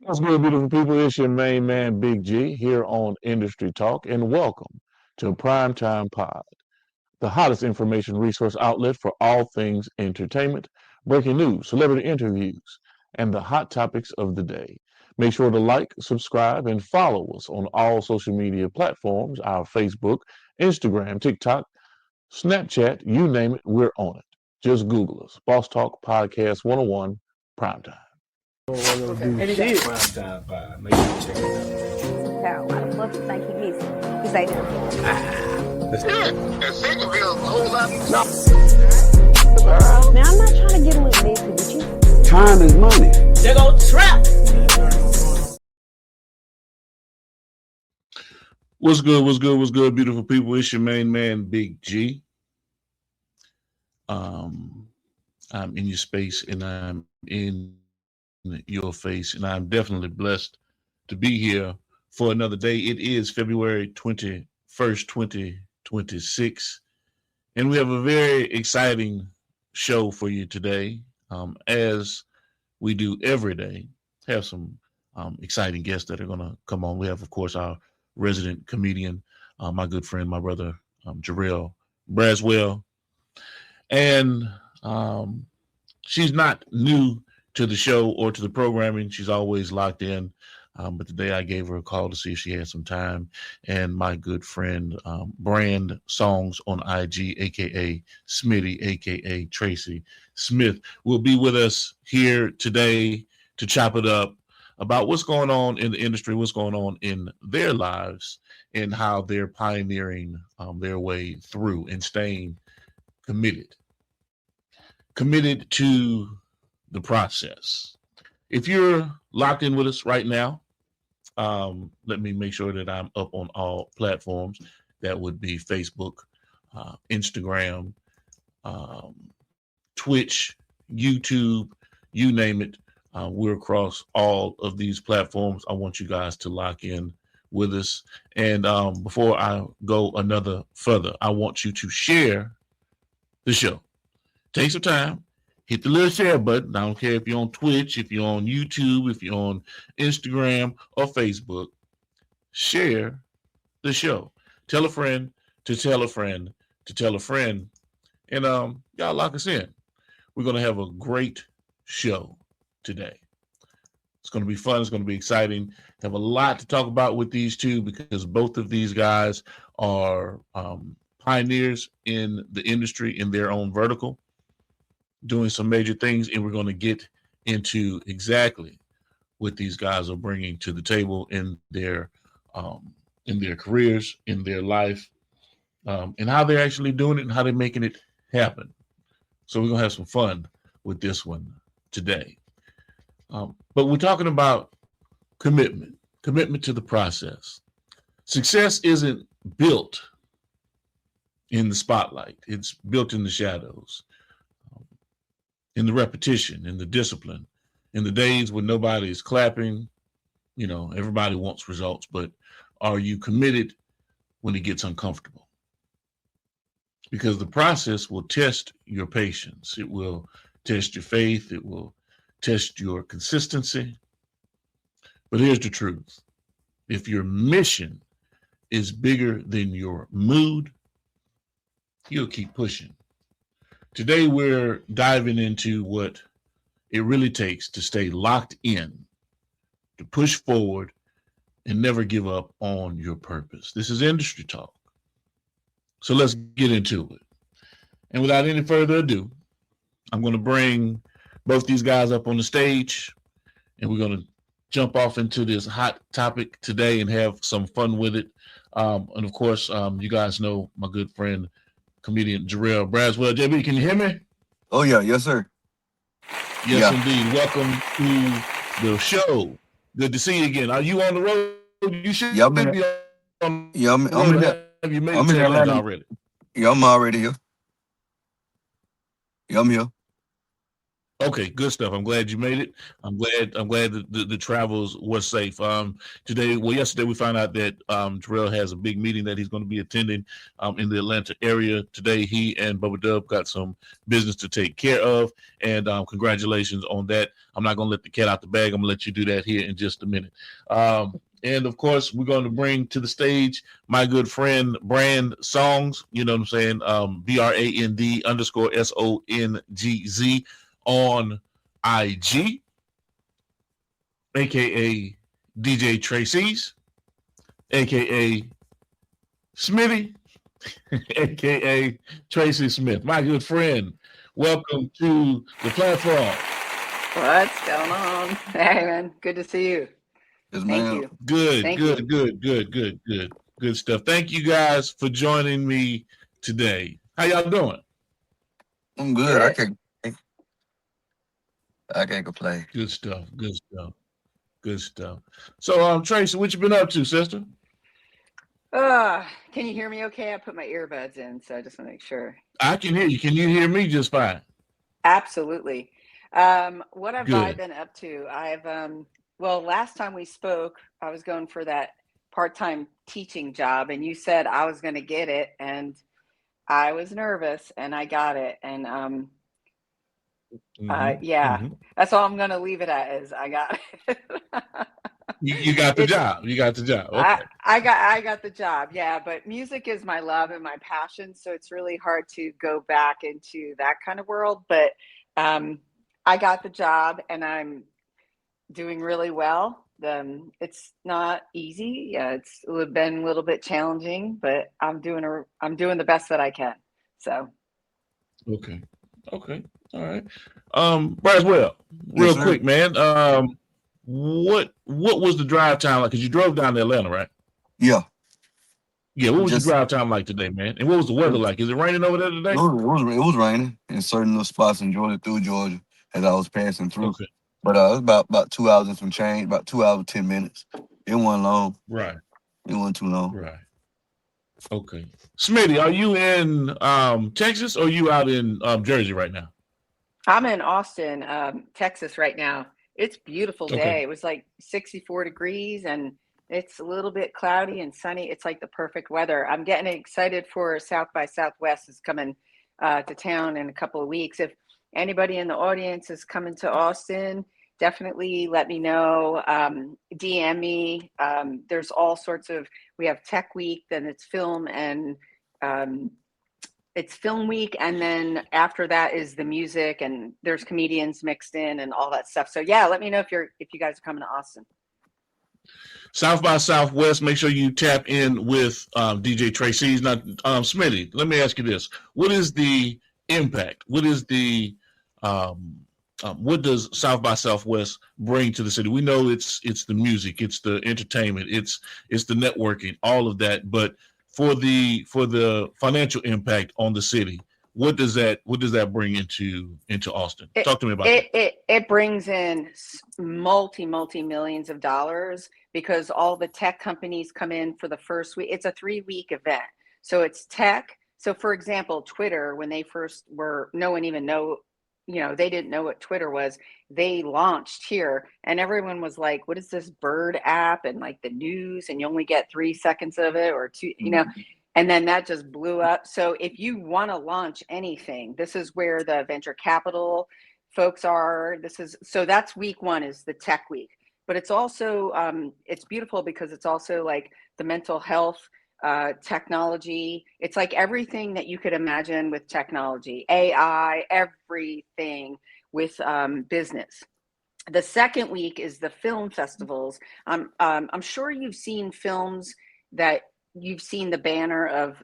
What's good, beautiful people? It's your main man, Big G, here on Industry Talk, and welcome to Primetime Pod, the hottest information resource outlet for all things entertainment, breaking news, celebrity interviews, and the hot topics of the day. Make sure to like, subscribe, and follow us on all social media platforms, our Facebook, Instagram, TikTok, Snapchat, you name it, we're on it. Just Google us. Boss Talk Podcast 101 Primetime. Okay. Shit. Prime time pie. Make sure you check it Cow. Why the fuck you think he missing? He say that. And second bill, a whole lot. Now I'm not trying to get a little messy with you. Time is money. They go trap. What's good? What's good? What's good, beautiful people? It's your main man, Big G. I'm in your space and I'm in your face, and I'm definitely blessed to be here for another day. It is February 21st, 2026, and we have a very exciting show for you today. As we do every day, have some exciting guests that are going to come on. We have, of course, our resident comedian, my good friend, my brother, Jerriall Braswell. And she's not new to the show or to the programming. She's always locked in. But today I gave her a call to see if she had some time. And my good friend, Brand Songs on IG, a.k.a. Smitty, a.k.a. Tracy Smith, will be with us here today to chop it up about what's going on in the industry, what's going on in their lives, and how they're pioneering their way through and staying committed to the process. If you're locked in with us right now, let me make sure that I'm up on all platforms. That would be Facebook, Instagram, Twitch, YouTube, you name it. We're across all of these platforms. I want you guys to lock in with us. And before I go another further, I want you to share the show. Take some time. Hit the little share button. I don't care if you're on Twitch, if you're on YouTube, if you're on Instagram or Facebook. Share the show. Tell a friend to tell a friend to tell a friend. And y'all lock us in. We're going to have a great show today. It's going to be fun. It's going to be exciting. Have a lot to talk about with these two because both of these guys are pioneers in the industry in their own vertical, doing some major things, and we're going to get into exactly what these guys are bringing to the table in their careers, in their life, and how they're actually doing it and how they're making it happen. So we're going to have some fun with this one today. But we're talking about commitment to the process. Success isn't built in the spotlight. It's built in the shadows. In the repetition, in the discipline, in the days when nobody's clapping, everybody wants results, but are you committed when it gets uncomfortable? Because the process will test your patience. It will test your faith. It will test your consistency. But here's the truth. If your mission is bigger than your mood, you'll keep pushing. Today, we're diving into what it really takes to stay locked in, to push forward, and never give up on your purpose. This is Industry Talk. So let's get into it. And without any further ado, I'm going to bring both these guys up on the stage, and we're going to jump off into this hot topic today and have some fun with it. And of course, you guys know my good friend, comedian Jerriall Braswell. JB, can you hear me? Oh, yeah. Yes, sir. Yes, indeed. Welcome to the show. Good to see you again. Are you on the road? You should be on the road. Have you made it to Atlanta already? Yeah, I'm already here. Yeah, I'm here. Okay, good stuff. I'm glad you made it. I'm glad that the travels was safe. Yesterday we found out that Jerriall has a big meeting that he's going to be attending in the Atlanta area. Today he and Bubba Dub got some business to take care of, and congratulations on that. I'm not going to let the cat out the bag. I'm going to let you do that here in just a minute. And of course, we're going to bring to the stage my good friend Brand Songs. You know what I'm saying? BRAND_SONGZ on IG, aka DJTracease, aka Smitty, aka Tracy Smith. My good friend, welcome to the platform. What's going on? Hey, man. Good to see you. Yes, Thank ma'am. you. Good, Thank good, you. good stuff. Thank you guys for joining me today. How y'all doing? I'm good. Good. I can't complain. Good stuff. So, Tracy, what you been up to, sister? Can you hear me okay? I put my earbuds in, so I just want to make sure. I can hear you. Can you hear me just fine? Absolutely. What have I Good. been up to? Last time we spoke, I was going for that part-time teaching job, and you said I was going to get it, and I was nervous, and I got it. And that's all I'm going to leave it at, is I got it. You got the job. You got the job. Okay. I got the job. Yeah, but music is my love and my passion, so it's really hard to go back into that kind of world. But I got the job, and I'm doing really well. It's not easy. Yeah, it's been a little bit challenging, but I'm doing the best that I can. So. Okay. All right. Braswell, real Yes, quick, man. What was the drive time like? Because you drove down to Atlanta, right? Yeah. Yeah. What was Just- your drive time like today, man? And what was the weather like? Is it raining over there today? It was raining in certain little spots in Georgia, through Georgia, as I was passing through. Okay. But it was about 2 hours and some change, about 2 hours, 10 minutes. It wasn't long. Right. It wasn't too long. Right. Okay. Smitty, are you in Texas or are you out in Jersey right now? I'm in Austin, Texas right now. It's a beautiful day. Okay. It was like 64 degrees, and it's a little bit cloudy and sunny. It's like the perfect weather. I'm getting excited for South by Southwest is coming to town in a couple of weeks. If anybody in the audience is coming to Austin, definitely let me know. DM me. There's all sorts of, we have Tech Week, then it's film, and it's film week, and then after that is the music, and there's comedians mixed in and all that stuff. So yeah, let me know if you guys are coming to Austin. South by Southwest, make sure you tap in with DJTracease. Now, Smitty, let me ask you this. What is the impact? What is the what does South by Southwest bring to the city? We know it's the music, it's the entertainment, it's the networking, all of that. But for the financial impact on the city, what does that bring into Austin? Talk to me about that. It brings in multi millions of dollars, because all the tech companies come in for the first week. It's a 3-week event, so it's tech. So for example, Twitter, when they first were, no one even know. They didn't know what Twitter was. They launched here, and everyone was like, what is this bird app? And like the news, and you only get 3 seconds of it or 2, and then that just blew up. So if you want to launch anything, this is where the venture capital folks are. So that's week 1 is the tech week, but it's also, it's beautiful because it's also like the mental health, technology. It's like everything that you could imagine with technology, AI, everything with business. The second week is the film festivals. I'm sure you've seen films that you've seen the banner of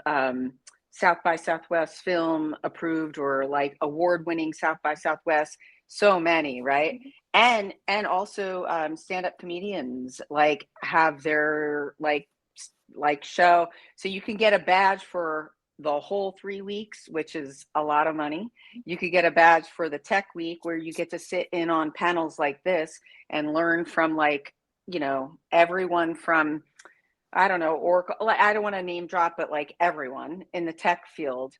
South by Southwest film approved, or like award-winning South by Southwest. So many, right? And also stand-up comedians like have their like show, so you can get a badge for the whole 3 weeks, which is a lot of money. You could get a badge for the tech week, where you get to sit in on panels like this and learn from everyone from, I don't know, Oracle. I don't want to name drop, but like everyone in the tech field,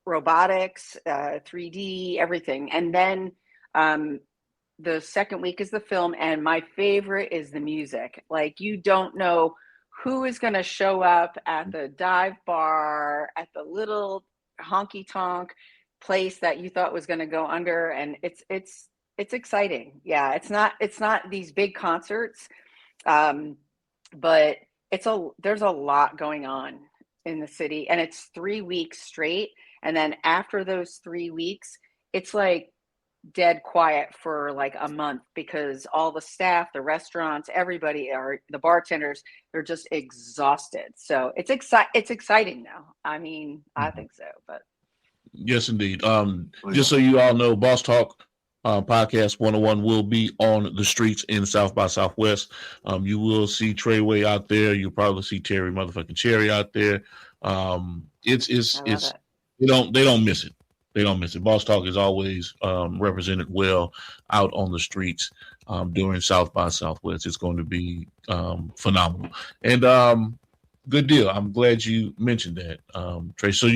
robotics, 3D, everything. And then the second week is the film, and my favorite is the music. Like, you don't know who is going to show up at the dive bar, at the little honky tonk place that you thought was going to go under, and it's exciting. Yeah, it's not these big concerts, but there's a lot going on in the city, and it's 3 weeks straight. And then after those 3 weeks, it's like dead quiet for like a month, because all the staff, the restaurants, the bartenders, they're just exhausted. So it's exciting now. I mean, I think so, but Yes, indeed. Just so you all know, Boss Talk Podcast 101 will be on the streets in South by Southwest. You will see Treyway out there. You'll probably see Terry motherfucking Cherry out there. It's they don't miss it. They don't miss it. Boss Talk is always represented well out on the streets during South by Southwest. It's going to be phenomenal. And good deal. I'm glad you mentioned that, Trey. So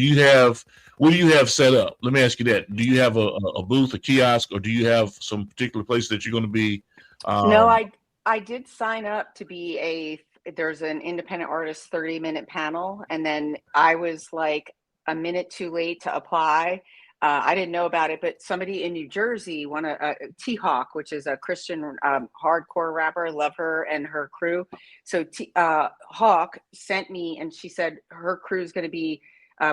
what do you have set up? Let me ask you that. Do you have a booth, a kiosk, or do you have some particular place that you're going to be? No, I did sign up to be there's an independent artist 30-minute panel, and then I was like a minute too late to apply. I didn't know about it, but somebody in New Jersey, T-Hawk, which is a Christian hardcore rapper, love her and her crew. So Hawk sent me, and she said her crew is going to be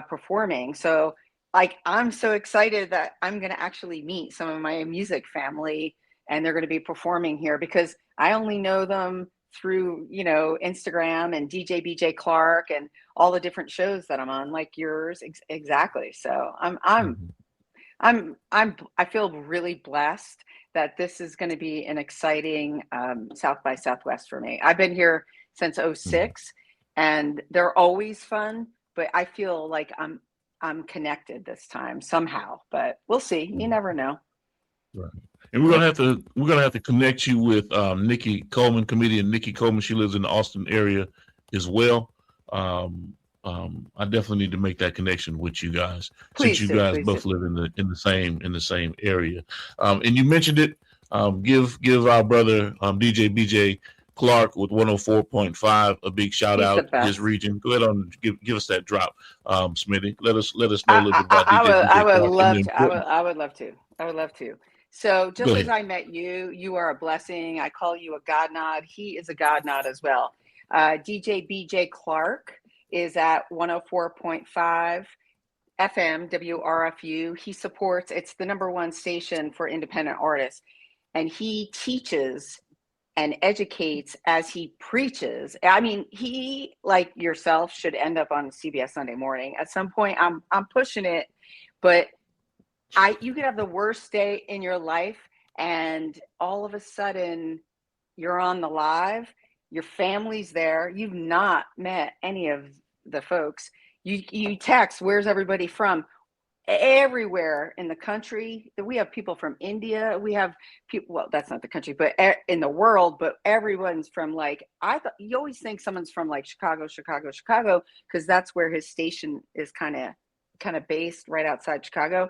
performing. So like, I'm so excited that I'm going to actually meet some of my music family, and they're going to be performing here, because I only know them through, Instagram and DJ BJ Clark and all the different shows that I'm on, like yours. Exactly. So I feel really blessed that this is going to be an exciting South by Southwest for me. I've been here since 2006, and they're always fun, but I feel like I'm connected this time somehow, but we'll see. You never know. Right. And we're gonna have to connect you with Nikki Coleman, comedian Nikki Coleman. She lives in the Austin area as well. I definitely need to make that connection with you guys, since you guys both live in the same area. And you mentioned it. Give our brother DJ BJ Clark with 104.5 a big shout out. His region. Go ahead and give us that drop, Smitty. Let us know a little bit about DJ BJ I would Clark. love to. I would love to. So just as I met you, you are a blessing. I call you a God nod. He is a God nod as well. DJ BJ Clark is at 104.5 FM WRFU. He supports, it's the #1 station for independent artists. And he teaches and educates as he preaches. I mean, he, like yourself, should end up on CBS Sunday Morning. At some point, I'm pushing it, but you could have the worst day in your life, and all of a sudden you're on the live, your family's there, you've not met any of the folks, you text, where's everybody from? Everywhere in the country. We have people from India, we have people, well, that's not the country, but in the world, but everyone's from, like, I thought you always think someone's from like Chicago, because that's where his station is kind of based, right outside Chicago.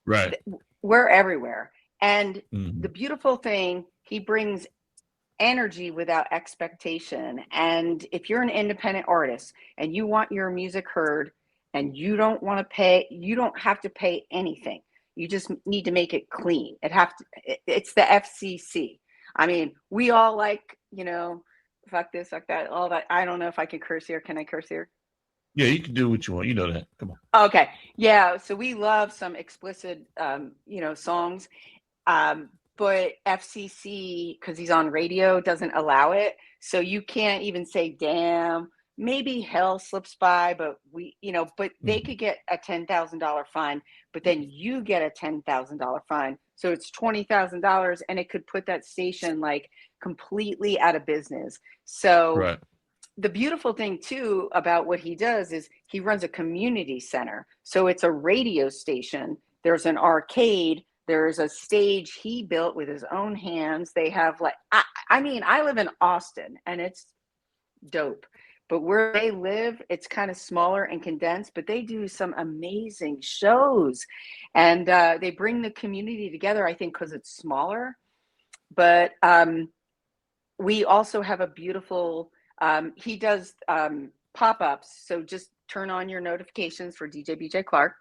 Right. We're everywhere. And the beautiful thing, he brings energy without expectation. And if you're an independent artist and you want your music heard, and you don't have to pay anything. You just need to make it clean. It's the FCC. I mean, we all like, fuck this, fuck that, all that. I don't know if I can curse here. Can I curse here? Yeah, you can do what you want. You know that. Come on. Okay. Yeah. So we love some explicit, songs. But FCC, because he's on radio, doesn't allow it. So you can't even say damn. Maybe hell slips by, but they could get a $10,000 fine, but then you get a $10,000 fine. So it's $20,000, and it could put that station like completely out of business. So right. The beautiful thing too about what he does is he runs a community center. So it's a radio station. There's an arcade. There's a stage he built with his own hands. They have I live in Austin, and it's dope. but where they live, it's kind of smaller and condensed, but they do some amazing shows, and they bring the community together, I think, because it's smaller. But we also have a beautiful, he does pop-ups, so just turn on your notifications for DJ BJ Clark,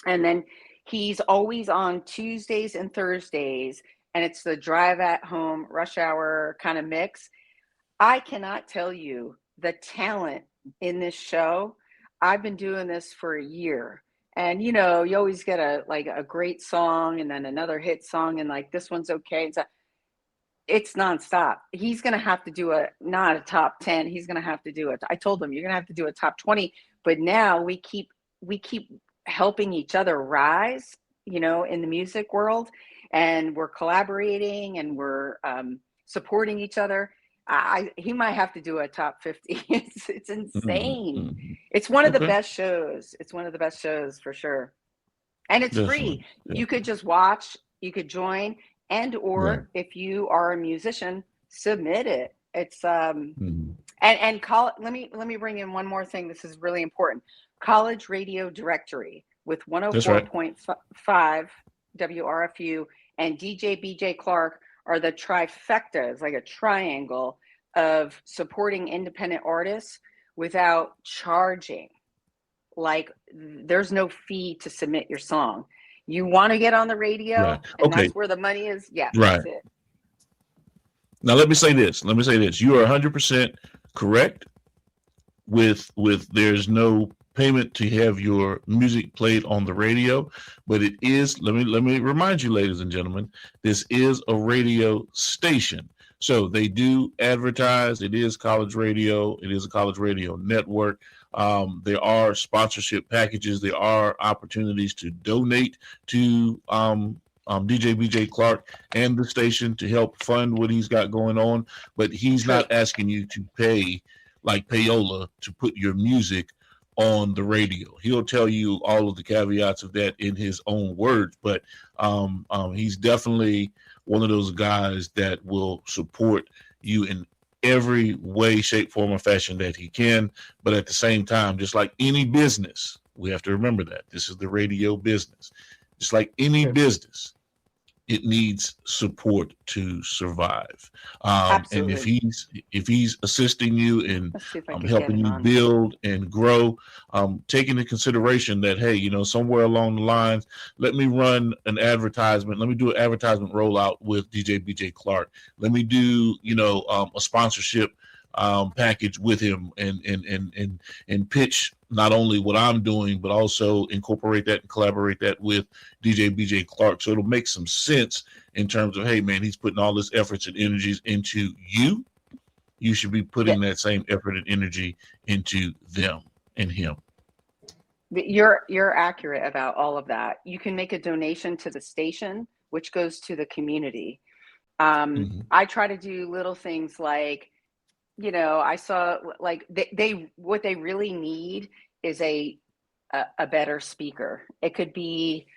and then he's always on Tuesdays and Thursdays, and it's the drive at home rush hour kind of mix. I cannot tell you the talent in this show. I've been doing this for a year, and you know, you always get a great song and then another hit song, and like this one's okay, and so it's nonstop. He's gonna have to do not a top 10. He's gonna have to do it. I told him you're gonna have to do a top 20. But now we keep helping each other rise, you know, in the music world, and we're collaborating and we're supporting each other. He might have to do a top 50. It's insane. Mm-hmm. It's one of the best shows. It's one of the best shows for sure. And it's free. Yeah. You could just watch, you could join, and or if you are a musician, submit it. It's and call. Let me bring in one more thing. This is really important. College Radio Directory with 104.5 WRFU and DJ BJ Clark are the trifecta. It's like a triangle of supporting independent artists without charging. Like there's no fee to submit your song. You want to get on the radio, and that's where the money is. Yeah, that's it. Now let me say this. You are 100% correct. With there's no payment to have your music played on the radio, but it is. Let me remind you, ladies and gentlemen, this is a radio station. So they do advertise. It is college radio. It is a college radio network. There are sponsorship packages. There are opportunities to donate to DJ BJ Clark and the station to help fund what he's got going on. But he's not asking you to pay like payola to put your music on the radio. He'll tell you all of the caveats of that in his own words, but he's definitely one of those guys that will support you in every way, shape, form, or fashion that he can. But at the same time, just like any business, we have to remember that this is the radio business. Just like any business, it needs support to survive. And if he's assisting you in helping you build and grow, take into consideration that, hey, you know, somewhere along the lines, let me run an advertisement. Let me do an advertisement rollout with DJ BJ Clark. Let me do, you know, a sponsorship package with him and pitch not only what I'm doing, but also incorporate that and collaborate that with DJ BJ Clark. So it'll make some sense in terms of, hey man, he's putting all this efforts and energies into you. You should be putting that same effort and energy into them and him. You're accurate about all of that. You can make a donation to the station, which goes to the community. I try to do little things like, you know, I saw like they what they really need is a better speaker. It could be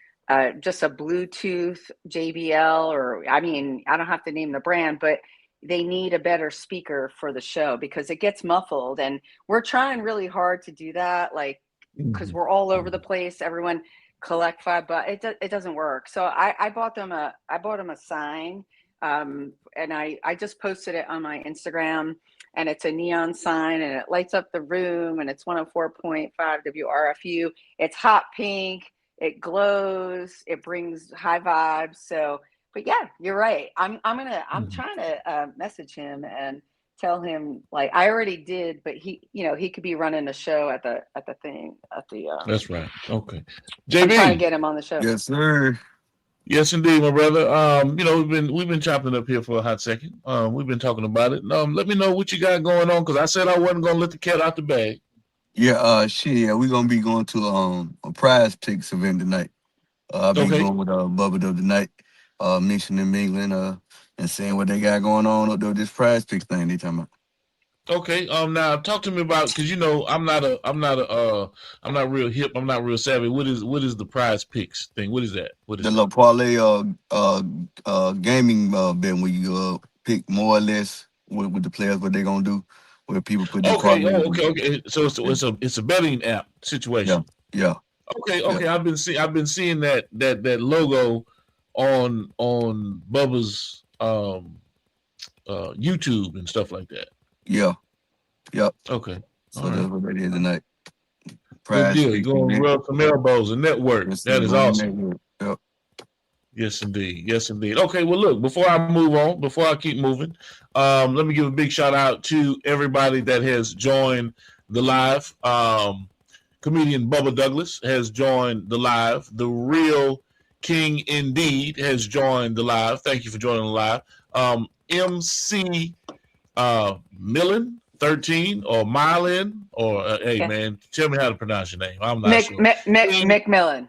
just a Bluetooth JBL, or I mean, I don't have to name the brand, but they need a better speaker for the show because it gets muffled, and we're trying really hard to do that, like because we're all over the place. Everyone collect $5, but it doesn't work. So I bought them a sign, and I just posted it on my Instagram. And it's a neon sign, and it lights up the room, and it's 104.5 WRFU. It's hot pink, it glows, it brings high vibes. So, but yeah, you're right. I'm trying to message him and tell him, like I already did, but he could be running a show at the thing at the. That's right. Okay, JB, I'm trying to get him on the show. Yes, sir. Yes, indeed, my brother. You know, we've been chopping up here for a hot second. We've been talking about it. Let me know what you got going on, because I said I wasn't gonna let the cat out the bag. Yeah, we're gonna be going to a prize picks event tonight. I'll be going with Bubba Dub tonight, mixing and mingling, and seeing what they got going on up there. This prize picks thing they talking about. Okay. Now talk to me about, because you know I'm not real hip. I'm not real savvy. What is the prize picks thing? What is that? What is the little parlay gaming bet where you pick more or less with the players what they're gonna do. where people put their Okay. parlays Oh, in. okay. So it's a betting app situation. Yeah. Okay. I've been seeing that logo on Bubba's YouTube and stuff like that. Yeah. Yep. Okay. So All that's right. what that is tonight. Good Prize deal. You're Picks going to event. rub some elbows and network. Yes, That sir. is On the awesome. network. Yep. Yes, indeed. Yes, indeed. Okay, well, look, before I move on, before I keep moving, let me give a big shout out to everybody that has joined the live. Comedian Bubba Douglas has joined the live. The Real King Indeed has joined the live. Thank you for joining the live. MC Millen 13 or Mylin or hey Okay. man, tell me how to pronounce your name. I'm not sure. McMillan.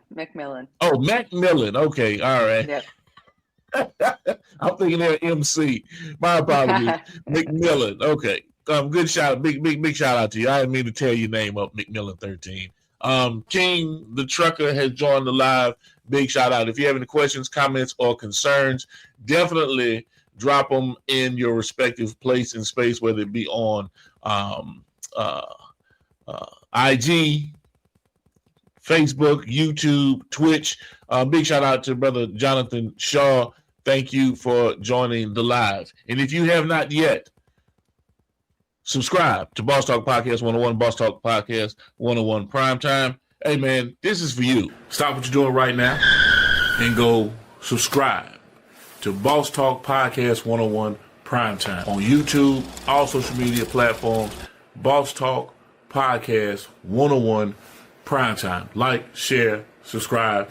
Oh, Macmillan. Okay, all right. Yep. I'm thinking they're MC. My apologies. McMillan. Okay. Good shout. Big shout out to you. I didn't mean to tear your name up, McMillan 13. King the Trucker has joined the live. Big shout out. If you have any questions, comments, or concerns, definitely drop them in your respective place and space, whether it be on IG, Facebook, YouTube, Twitch. Big shout out to Brother Jonathan Shaw. Thank you for joining the live. And if you have not yet, subscribe to Boss Talk Podcast 101, Boss Talk Podcast 101 Primetime. Hey, man, this is for you. Stop what you're doing right now and go subscribe to Boss Talk Podcast 101 Primetime on YouTube, all social media platforms. Boss Talk Podcast 101 Primetime. Like, share, subscribe.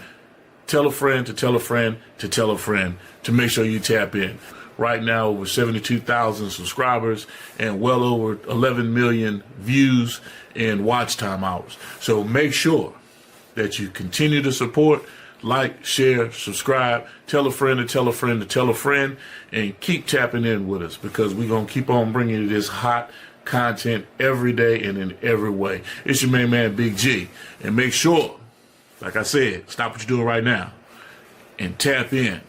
Tell a friend to tell a friend to tell a friend to make sure you tap in. Right now, over 72,000 subscribers and well over 11 million views and watch time hours. So make sure that you continue to support, like, share, subscribe, tell a friend to tell a friend to tell a friend, and keep tapping in with us because we're going to keep on bringing you this hot content every day and in every way. It's your main man, Big G. And make sure, like I said, stop what you're doing right now and tap in.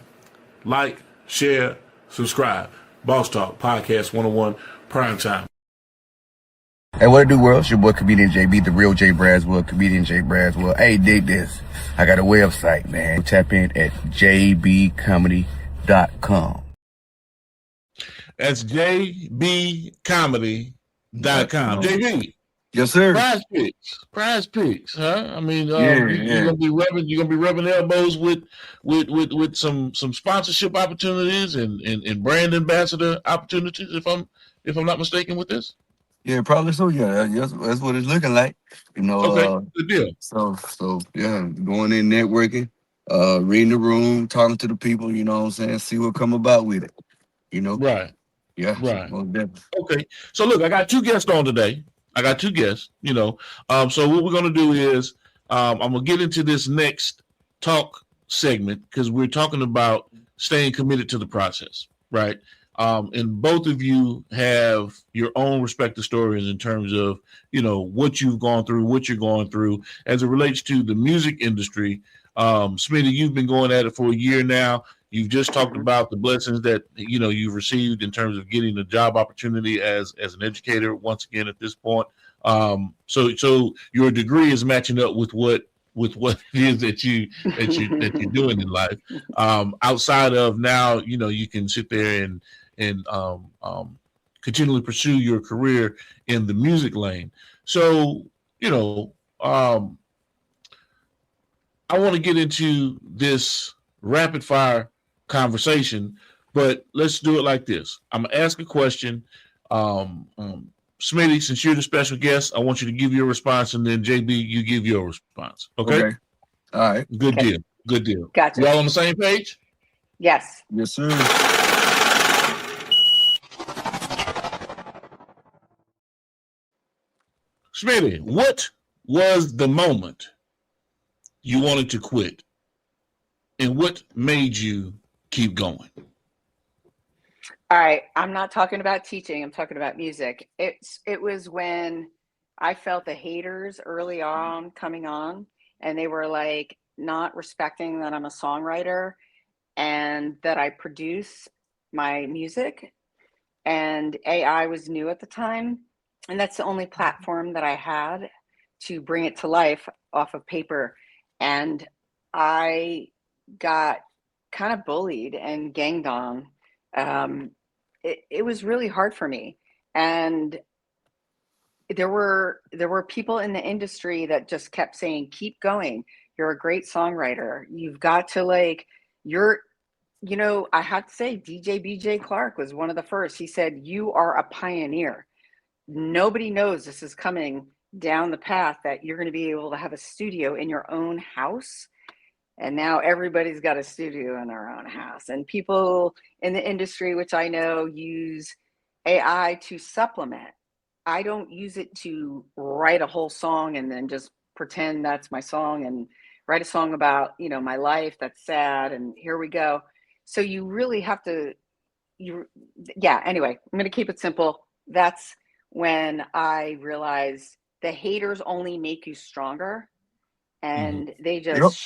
Like, share, subscribe. Boss Talk Podcast 101 Primetime. Hey, what it do, world? It's your boy, Comedian JB, the real J Braswell, Comedian J Braswell. Hey, dig this. I got a website, man. Tap in at jbcomedy.com. That's jbcomedy.com. JB. Yes, sir. Prize picks, huh? I mean, Yeah. you're gonna be rubbing elbows with some sponsorship opportunities and brand ambassador opportunities. If I'm not mistaken with this. Yeah, probably so. Yeah, that's what it's looking like. You know. Okay, good deal. So yeah, going in networking, reading the room, talking to the people. You know what I'm saying? See what come about with it. You know. Right. Yeah. Right. Most definitely. Okay. So look, I got two guests on today. You know. So what we're gonna do is I'm gonna get into this next talk segment because we're talking about staying committed to the process, right? And both of you have your own respective stories in terms of, you know, what you've gone through, what you're going through as it relates to the music industry. Smitty, you've been going at it for a year now. You've just talked about the blessings that, you know, you've received in terms of getting a job opportunity as an educator once again at this point. So your degree is matching up with what it is that you're doing in life. Outside of now, you know, you can sit there and continually pursue your career in the music lane. So, you know, I want to get into this rapid fire conversation, but let's do it like this. I'm gonna ask a question. Smitty, since you're the special guest, I want you to give your response, and then JB, you give your response. Okay. All right. Good deal. Gotcha. You all on the same page? Yes. Yes, sir. Smitty, what was the moment you wanted to quit, and what made you keep going? All right. I'm not talking about teaching. I'm talking about music. It was when I felt the haters early on coming on, and they were like not respecting that I'm a songwriter and that I produce my music. And AI was new at the time. And that's the only platform that I had to bring it to life off of paper. And I got kind of bullied and ganged on. It was really hard for me. And there were people in the industry that just kept saying, keep going. You're a great songwriter. You've got to I had to say DJ BJ Clark was one of the first. He said, you are a pioneer. Nobody knows this is coming down the path that you're going to be able to have a studio in your own house. And now everybody's got a studio in their own house. And people in the industry, which I know, use AI to supplement. I don't use it to write a whole song and then just pretend that's my song and write a song about, my life that's sad and here we go. So you really have to, anyway, I'm going to keep it simple. That's when I realized the haters only make you stronger, and they just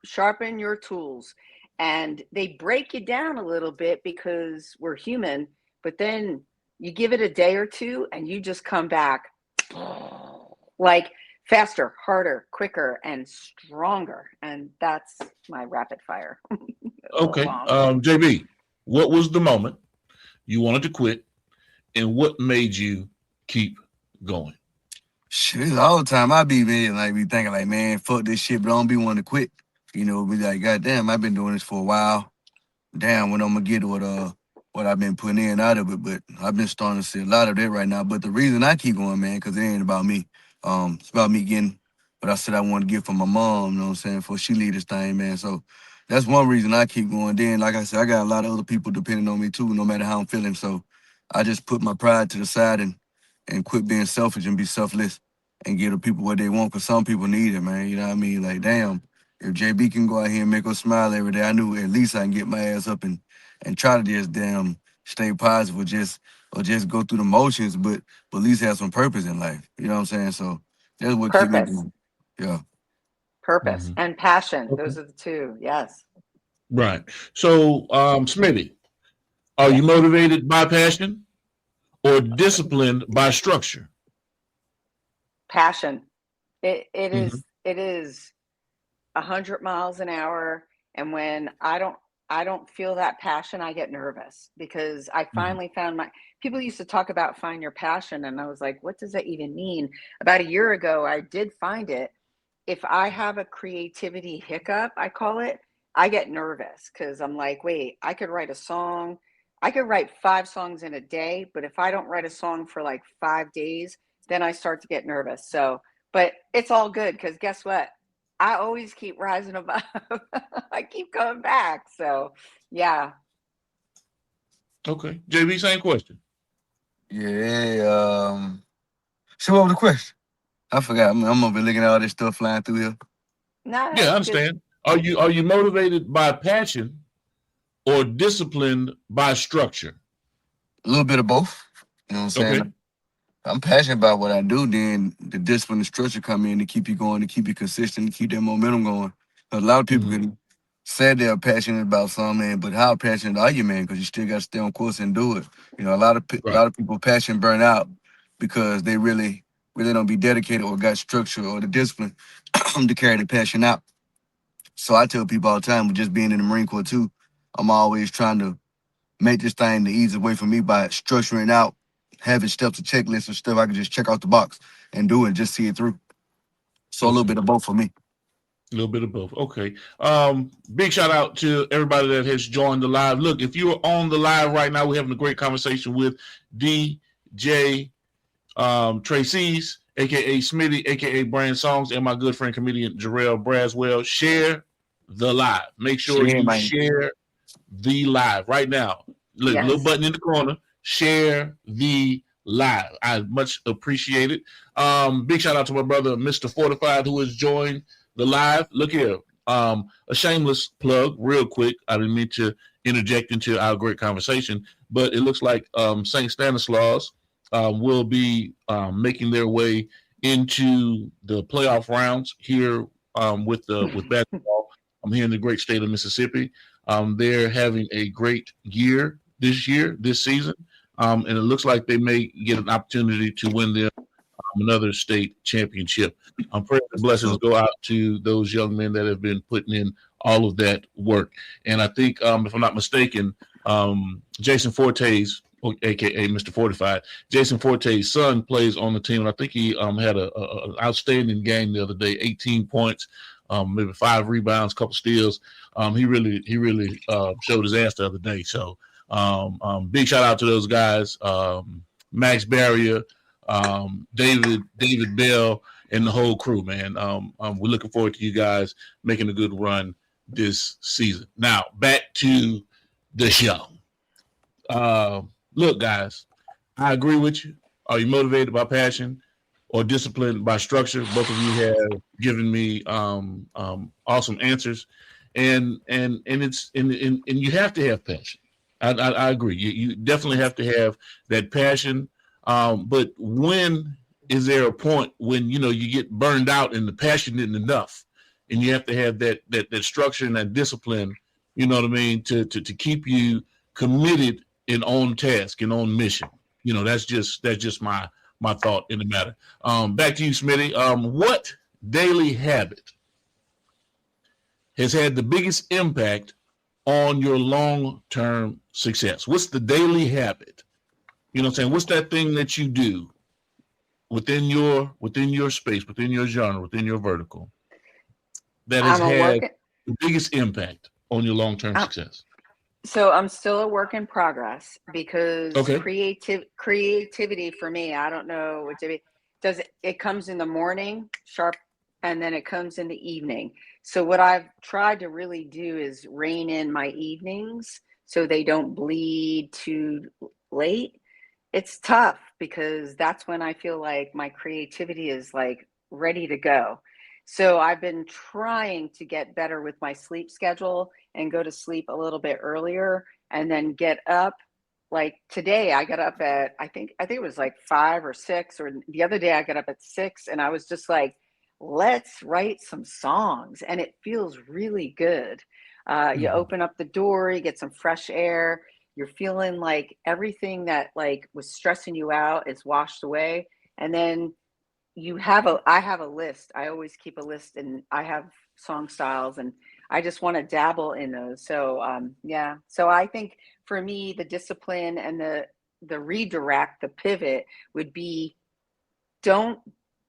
sharpen your tools, and they break you down a little bit because we're human, but then you give it a day or two and you just come back like faster, harder, quicker, and stronger. And that's my rapid fire. Okay. JB, what was the moment you wanted to quit, and what made you keep going? Shit, all the time I be thinking like, man, fuck this shit, but I don't be wanting to quit. Be like, goddamn, I've been doing this for a while. Damn, when I'm gonna get what I've been putting in out of it, but I've been starting to see a lot of that right now. But the reason I keep going, man, because it ain't about me. It's about me getting what I said I want to get from my mom, you know what I'm saying, before she leave this thing, man. So that's one reason I keep going. Then, like I said, I got a lot of other people depending on me too, no matter how I'm feeling. So I just put my pride to the side and quit being selfish and be selfless and give the people what they want, because some people need it, man. You know what I mean? Like, damn, if JB can go out here and make us smile every day, I knew at least I can get my ass up and try to just damn stay positive or just go through the motions, but at least have some purpose in life. You know what I'm saying? So that's what keep me going. Yeah. Purpose and passion. Okay. Those are the two. Yes. Right. So, Smitty, are you motivated by passion or disciplined by structure? Passion. It is 100 miles an hour. And when I don't feel that passion, I get nervous, because I finally found people used to talk about find your passion. And I was like, what does that even mean? About a year ago, I did find it. If I have a creativity hiccup, I call it, I get nervous, because I'm like, wait, I could write a song. I could write 5 songs in a day, but if I don't write a song for like 5 days, then I start to get nervous. So, but it's all good, because guess what? I always keep rising above. I keep coming back. So, yeah. Okay. JB, same question. Yeah. So what was the question? I forgot. I'm gonna be looking at all this stuff flying through here. No, yeah, I understand. Good. Are you motivated by passion or disciplined by structure? A little bit of both. You know what I'm saying? Okay. I'm passionate about what I do. Then the discipline and structure come in to keep you going, to keep you consistent, to keep that momentum going. A lot of people can say they're passionate about something, but how passionate are you, man? Because you still got to stay on course and do it. You know, a lot of people passion burn out because they really don't be dedicated or got structure or the discipline to carry the passion out. So I tell people all the time, with just being in the Marine Corps too, I'm always trying to make this thing the easiest way for me by structuring out, having steps, a checklist of stuff I can just check out the box and do it, just see it through. So a little bit of both for me. A little bit of both. Okay. Big shout out to everybody that has joined the live. Look, if you are on the live right now, we're having a great conversation with DJ Tracease, aka Smitty, aka Brand Songs, and my good friend comedian Jerriall Braswell. Share the live. Make sure you share the live right now. Look, little button in the corner. Share the live. I much appreciate it. Big shout out to my brother, Mr. Fortified, who has joined the live. Look here. A shameless plug, real quick. I didn't mean to interject into our great conversation, but it looks like St. Stanislaus will be making their way into the playoff rounds here with basketball. I'm here in the great state of Mississippi. They're having a great year this season. and it looks like they may get an opportunity to win them another state championship. I'm praying the blessings go out to those young men that have been putting in all of that work. And I think, if I'm not mistaken, Jason Forte's, aka Mr. Fortified, Jason Forte's son plays on the team. And I think he had an outstanding game the other day, 18 points, maybe 5 rebounds, couple steals. He really showed his ass the other day. So big shout out to those guys, Max Barrier, David Bell, and the whole crew, man. We're looking forward to you guys making a good run this season. Now back to the show. Look, guys, I agree with you. Are you motivated by passion or disciplined by structure? Both of you have given me awesome answers, and you have to have passion. I agree. You definitely have to have that passion. But when is there a point when you get burned out and the passion isn't enough, and you have to have that structure and that discipline, you know what I mean, to keep you committed and on task and on mission. That's just my thought in the matter. Back to you, Smitty. What daily habit has had the biggest impact on your long-term success? What's the daily habit? You know what I'm saying? What's that thing that you do within your space, within your genre, within your vertical that has had the biggest impact on your long-term success? So I'm still a work in progress because Okay. creativity for me, I don't know what it comes in the morning sharp, and then it comes in the evening. So what I've tried to really do is rein in my evenings so they don't bleed too late. It's tough because that's when I feel like my creativity is like ready to go. So I've been trying to get better with my sleep schedule and go to sleep a little bit earlier and then get up. Like today I got up at, I think it was like 5 or 6, or the other day I got up at 6, and I was just like, let's write some songs. And it feels really good. You open up the door, you get some fresh air. You're feeling like everything that like was stressing you out is washed away. And then I have a list. I always keep a list, and I have song styles, and I just want to dabble in those. So yeah. So I think for me, the discipline and the redirect, the pivot would be, don't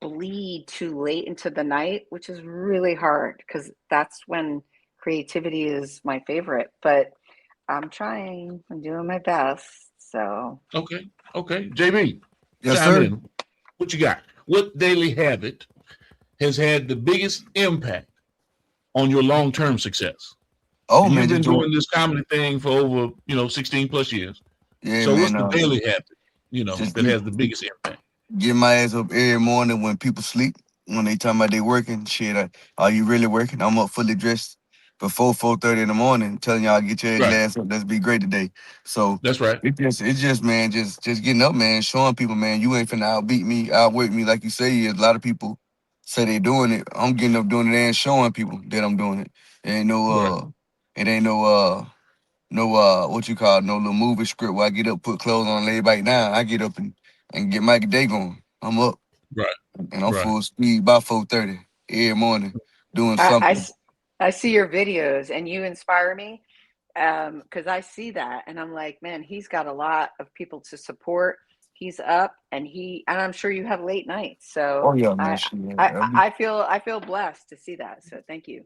bleed too late into the night, which is really hard because that's when creativity is my favorite. But I'm trying. I'm doing my best. So Okay. JB, Yes, chime sir. in. What you got? What daily habit has had the biggest impact on your long-term success? Oh And man, you've been just doing this comedy thing for over 16 plus years. yeah, So what's man. the daily habit Just that has the biggest impact? get my ass up every morning when people sleep. When they talking about they working, shit, are you really working? I'm up fully dressed before 4:30 in the morning, telling y'all get your Right. ass up. Let's be great today. So That's right. it's just man, just getting up, man, showing people, man, you ain't finna outbeat me, outwork me like you say. A lot of people say they doing it. I'm getting up doing it and showing people that I'm doing it. It ain't no what you call it, no little movie script where I get up, put clothes on, lay back down. I get up and get my day going. I'm up. Right. And I'm Right. full speed by 4:30 every morning doing something. I see your videos and you inspire me because I see that and I'm like, man, he's got a lot of people to support. He's up and I'm sure you have late nights. So Oh yeah, man. I feel blessed to see that. So thank you.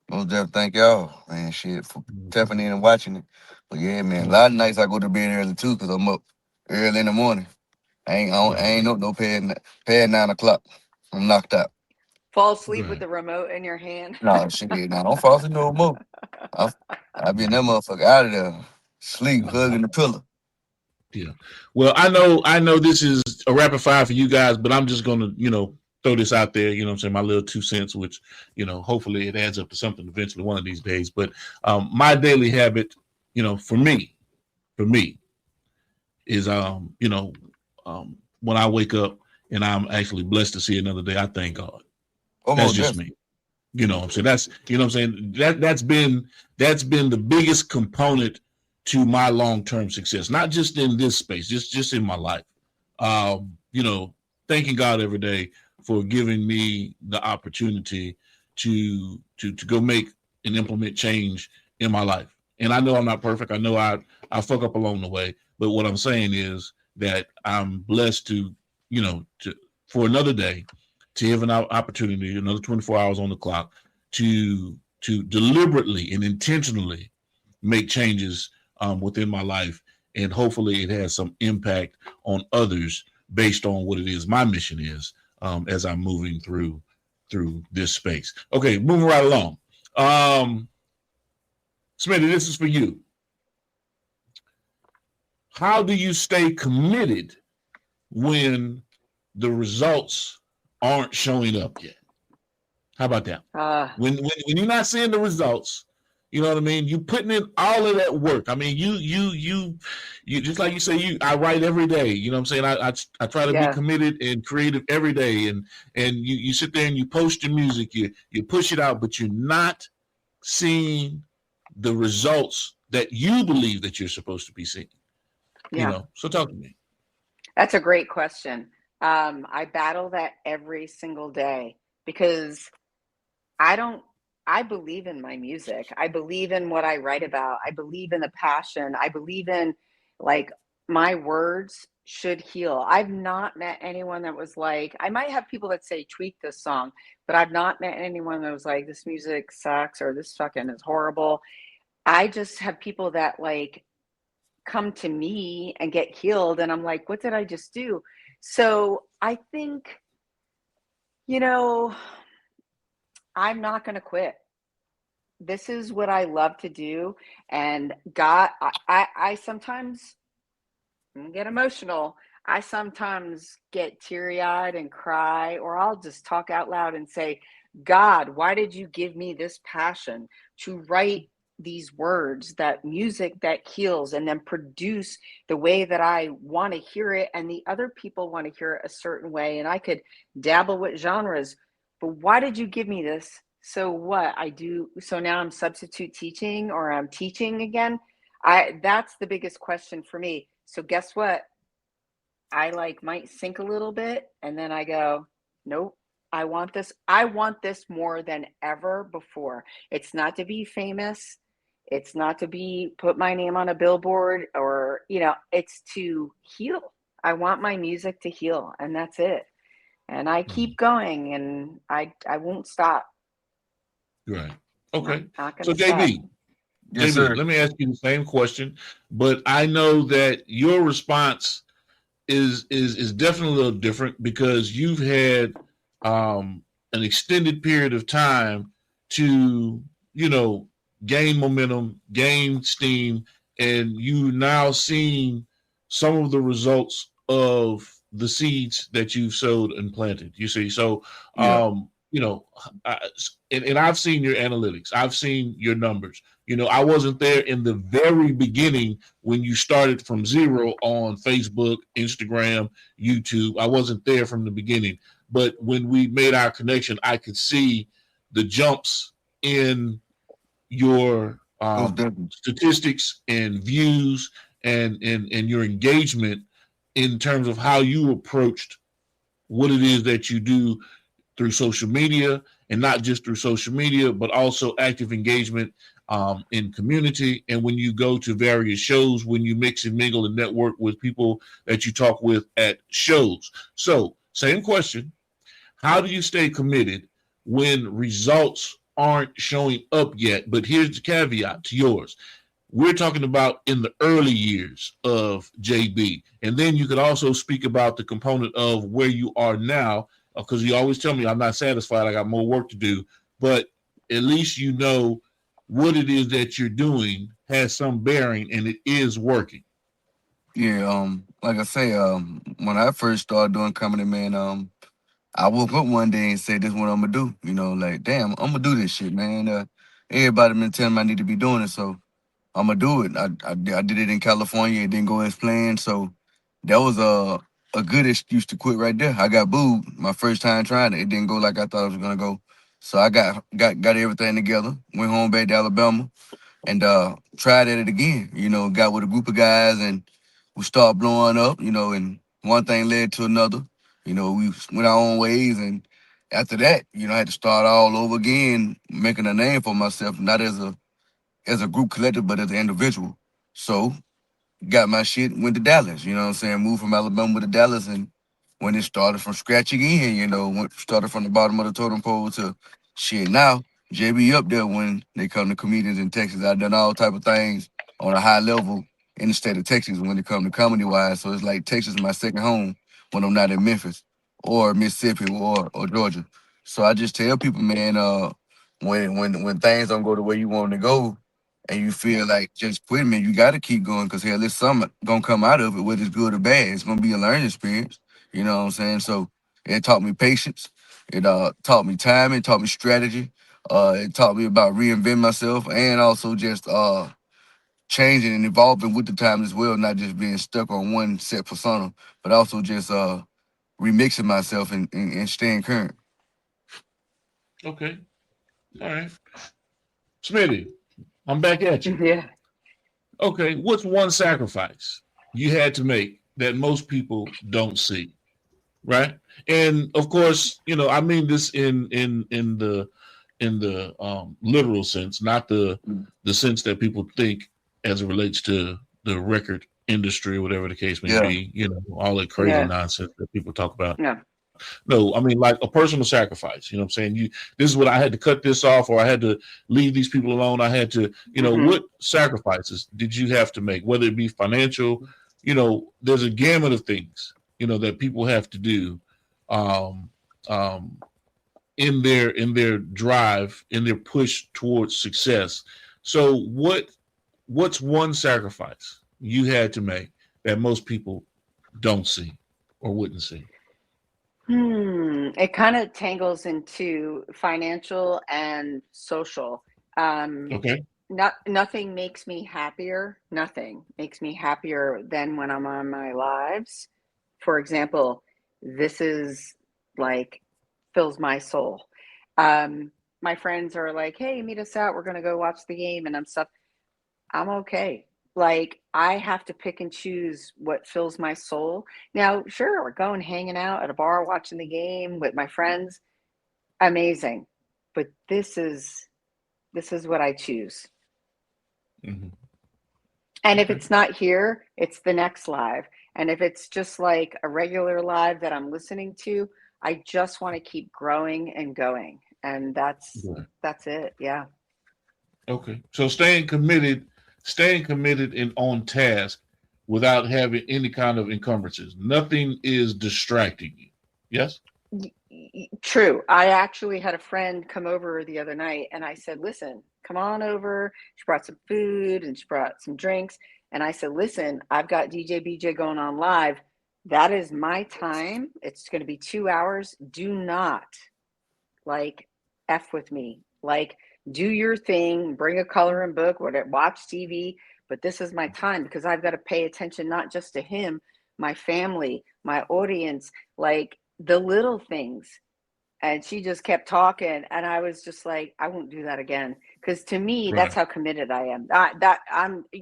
Most definitely thank y'all, man. Shit, for tapping in and watching it. But yeah, man, a lot of nights I go to bed early too because I'm up early in the morning. I ain't up no past 9 o'clock. I'm knocked out. Fall asleep Right. with the remote in your hand. No, shit, no, don't fall asleep no more. I been that motherfucker out of there, sleep, hugging the pillow. Yeah. Well, I know this is a rapid fire for you guys, but I'm just gonna, throw this out there, what I'm saying, my little 2 cents, which, hopefully it adds up to something eventually one of these days. But my daily habit, for me is when I wake up and I'm actually blessed to see another day, I thank God. That's just me. You know what I'm saying? That's, that's been the biggest component to my long-term success, not just in this space, just in my life. You know, thanking God every day for giving me the opportunity to go make and implement change in my life. And I know I'm not perfect. I know I fuck up along the way. But what I'm saying is that I'm blessed to, you know, for another day, to have an opportunity, another 24 hours on the clock, to deliberately and intentionally make changes within my life. And hopefully it has some impact on others based on what it is my mission is as I'm moving through this space. Okay, moving right along. Smitty, this is for you. How do you stay committed when the results aren't showing up yet? How about that? When you're not seeing the results, you know what I mean? You putting in all of that work. I mean, you just like you say, I write every day. You know what I'm saying? I try to be committed and creative every day. And you sit there and you post your music, you push it out, but you're not seeing the results that you believe that you're supposed to be seeing. You know, so talk to me. That's a great question. I battle that every single day because I believe in my music. I believe in what I write about. I believe in the passion. I believe in, like, my words should heal. I've not met anyone that was like, I might have people that say tweak this song, but I've not met anyone that was like, this music sucks or this fucking is horrible. I just have people that like come to me and get healed, and I'm like, what did I just do? So I think, you know, I'm not going to quit. This is what I love to do. And God, I sometimes get emotional. I sometimes get teary-eyed and cry, or I'll just talk out loud and say, God, why did you give me this passion to write these words, that music that heals, and then produce the way that I want to hear it, and the other people want to hear it a certain way, and I could dabble with genres, but why did you give me this? So what I do, so now I'm substitute teaching, or I'm teaching again. That's the biggest question for me. So guess what? I might sink a little bit, and then I go, nope, I want this more than ever before. It's not to be famous. It's not to put my name on a billboard, or, you know, it's to heal. I want my music to heal, and that's it. And I keep going, and I won't stop. Right. Okay. Not So stop. JB, Yes, sir. let me ask you the same question, but I know that your response is definitely a little different because you've had an extended period of time to, you know, gain momentum, gain steam, and you now seeing some of the results of the seeds that you've sowed and planted. You see, so you know, and I've seen your analytics, I've seen your numbers. You know, I wasn't there in the very beginning when you started from zero on Facebook, Instagram, YouTube. I wasn't there from the beginning, but when we made our connection, I could see the jumps in your statistics and views and your engagement in terms of how you approached what it is that you do through social media, and not just through social media, but also active engagement in community. And when you go to various shows, when you mix and mingle and network with people that you talk with at shows. So same question, how do you stay committed when results aren't showing up yet? But here's the caveat to yours. We're talking about in the early years of JB. And then you could also speak about the component of where you are now, because you always tell me I'm not satisfied, I got more work to do, but at least you know what it is that you're doing has some bearing and it is working. Yeah, like I say, when I first started doing comedy, man, I woke up one day and said, this is what I'm gonna do. You know, like, damn, I'm gonna do this shit, man. Everybody been telling me I need to be doing it, so I'm gonna do it. I did it in California. It didn't go as planned, so that was a good excuse to quit right there. I got booed my first time trying it. It didn't go like I thought it was gonna go. So I got everything together. Went home back to Alabama, and tried at it again. You know, got with a group of guys and we started blowing up. You know, and one thing led to another. You know, we went our own ways, and after that, you know, I had to start all over again, making a name for myself, not as a group collective, but as an individual. So got my shit, went to Dallas, you know what I'm saying? Moved from Alabama to Dallas, and when it started from scratch again, you know, started from the bottom of the totem pole to shit. Now, JB up there when they come to comedians in Texas. I've done all type of things on a high level in the state of Texas when it come to comedy wise. So it's like Texas is my second home when I'm not in Memphis or Mississippi or Georgia. So I just tell people, man, when things don't go the way you want to go, and you feel like just quitting, man, you got to keep going because hell, there's something gonna come out of it, whether it's good or bad. It's gonna be a learning experience. You know what I'm saying? So it taught me patience. It taught me time. It taught me strategy. It taught me about reinventing myself and also just changing and evolving with the time as well, not just being stuck on one set persona, but also just remixing myself and staying current. Okay. All right. Smitty, I'm back at you. Yeah. Okay. What's one sacrifice you had to make that most people don't see? Right. And of course, you know, I mean this in the literal sense, not the sense that people think as it relates to the record industry, whatever the case may be, you know, all that crazy nonsense that people talk about. Yeah. No, I mean like a personal sacrifice. You know what I'm saying? This is what I had to cut this off, or I had to leave these people alone. I had to, you know, what sacrifices did you have to make, whether it be financial, you know, there's a gamut of things, you know, that people have to do in their drive, in their push towards success. So what's one sacrifice you had to make that most people don't see or wouldn't see? It kind of tangles into financial and social. Okay. Nothing makes me happier. Nothing makes me happier than when I'm on my lives. For example, this is like fills my soul. My friends are like, "Hey, meet us out. We're gonna go watch the game," and I'm okay. Like I have to pick and choose what fills my soul. Now, sure, we're going hanging out at a bar watching the game with my friends. Amazing. But this is what I choose. Mm-hmm. And if it's not here, it's the next live. And if it's just like a regular live that I'm listening to, I just want to keep growing and going. And that's it. Yeah. Okay. So staying committed and on task without having any kind of encumbrances. Nothing is distracting you. Yes? True. I actually had a friend come over the other night and I said, "Listen, come on over." She brought some food and she brought some drinks. And I said, "Listen, I've got DJ BJ going on live. That is my time. It's going to be 2 hours. Do not like F with me. Like, do your thing, bring a coloring book, whatever, watch TV. But this is my time because I've got to pay attention not just to him, my family, my audience, like the little things." And she just kept talking, and I was just like, I won't do that again. Because to me, that's how committed I am.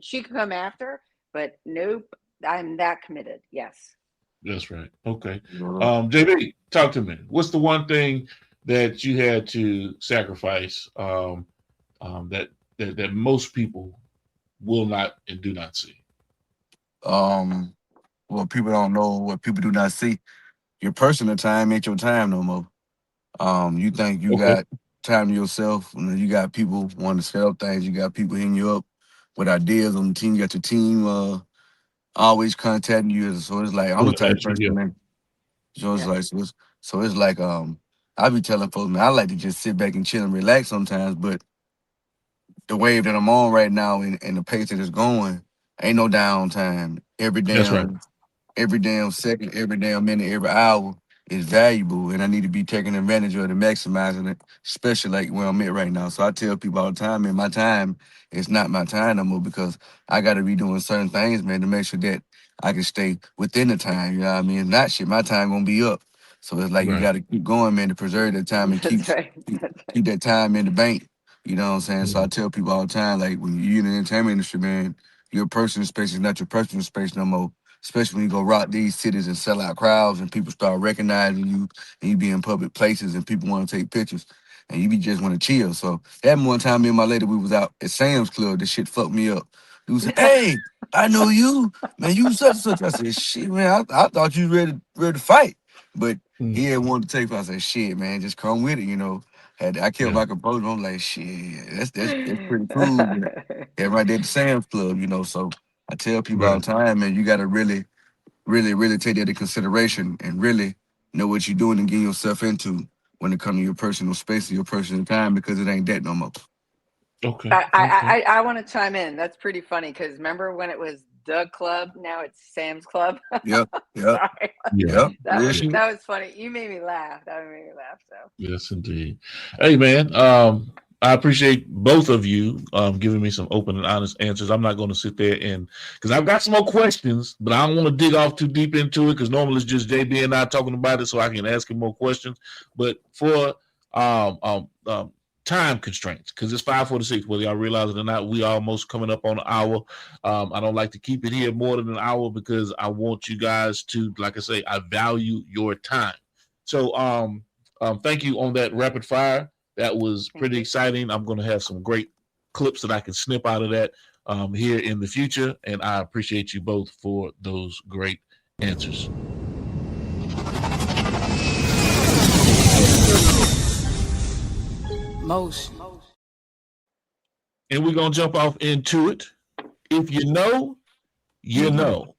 She could come after, but nope, I'm that committed. Yes. That's right. Okay. JB, talk to me. What's the one thing that you had to sacrifice that most people will not and do not see? What people don't know, what people do not see, your personal time ain't your time no more. You think you got time to yourself, and then you got people wanting to set up things, you got people hitting you up with ideas on the team, you got your team always contacting you. So it's like I'm the type of person, man. So it's like so it's like I be telling folks, man, I like to just sit back and chill and relax sometimes, but the wave that I'm on right now and the pace that it's going, ain't no downtime. Every damn second, every damn minute, every hour is valuable, and I need to be taking advantage of it and maximizing it, especially like where I'm at right now. So I tell people all the time, man, my time is not my time no more because I got to be doing certain things, man, to make sure that I can stay within the time. You know what I mean? If not, shit, my time gonna be up. So it's like you got to keep going, man, to preserve that time and keep that time in the bank. You know what I'm saying? So I tell people all the time, like when you're in the entertainment industry, man, your personal space is not your personal space no more. Especially when you go rock these cities and sell out crowds and people start recognizing you and you be in public places and people want to take pictures and you be just want to chill. So that one time me and my lady, we was out at Sam's Club. This shit fucked me up. He was like, hey, I know you. Man, you such and such. I said, shit, man, I thought you ready to fight. But he had wanted to take. I said, shit, man, just come with it, you know. I kept my composure. I'm like, shit, that's pretty cool. But yeah, right there at the Sam's Club, you know. So I tell people all the time, man, you got to really take that into consideration and really know what you're doing and getting yourself into when it comes to your personal space and your personal time, because it ain't that no more. Okay. I want to chime in. That's pretty funny because remember when it was Doug Club? Now it's Sam's Club. Yep. Sorry. Yeah. That was funny. You made me laugh. That made me laugh. So Yes, indeed. Hey, man. I appreciate both of you giving me some open and honest answers. I'm not going to sit there because I've got some more questions, but I don't want to dig off too deep into it because normally it's just JB and I talking about it, so I can ask him more questions. But for time constraints, because it's 5:46, whether y'all realize it or not, we almost coming up on an hour. I don't like to keep it here more than an hour because I want you guys to, like I say, I value your time. So thank you on that rapid fire. That was pretty exciting. I'm going to have some great clips that I can snip out of that here in the future. And I appreciate you both for those great answers. Motion. And we're going to jump off into it. If you know, you know.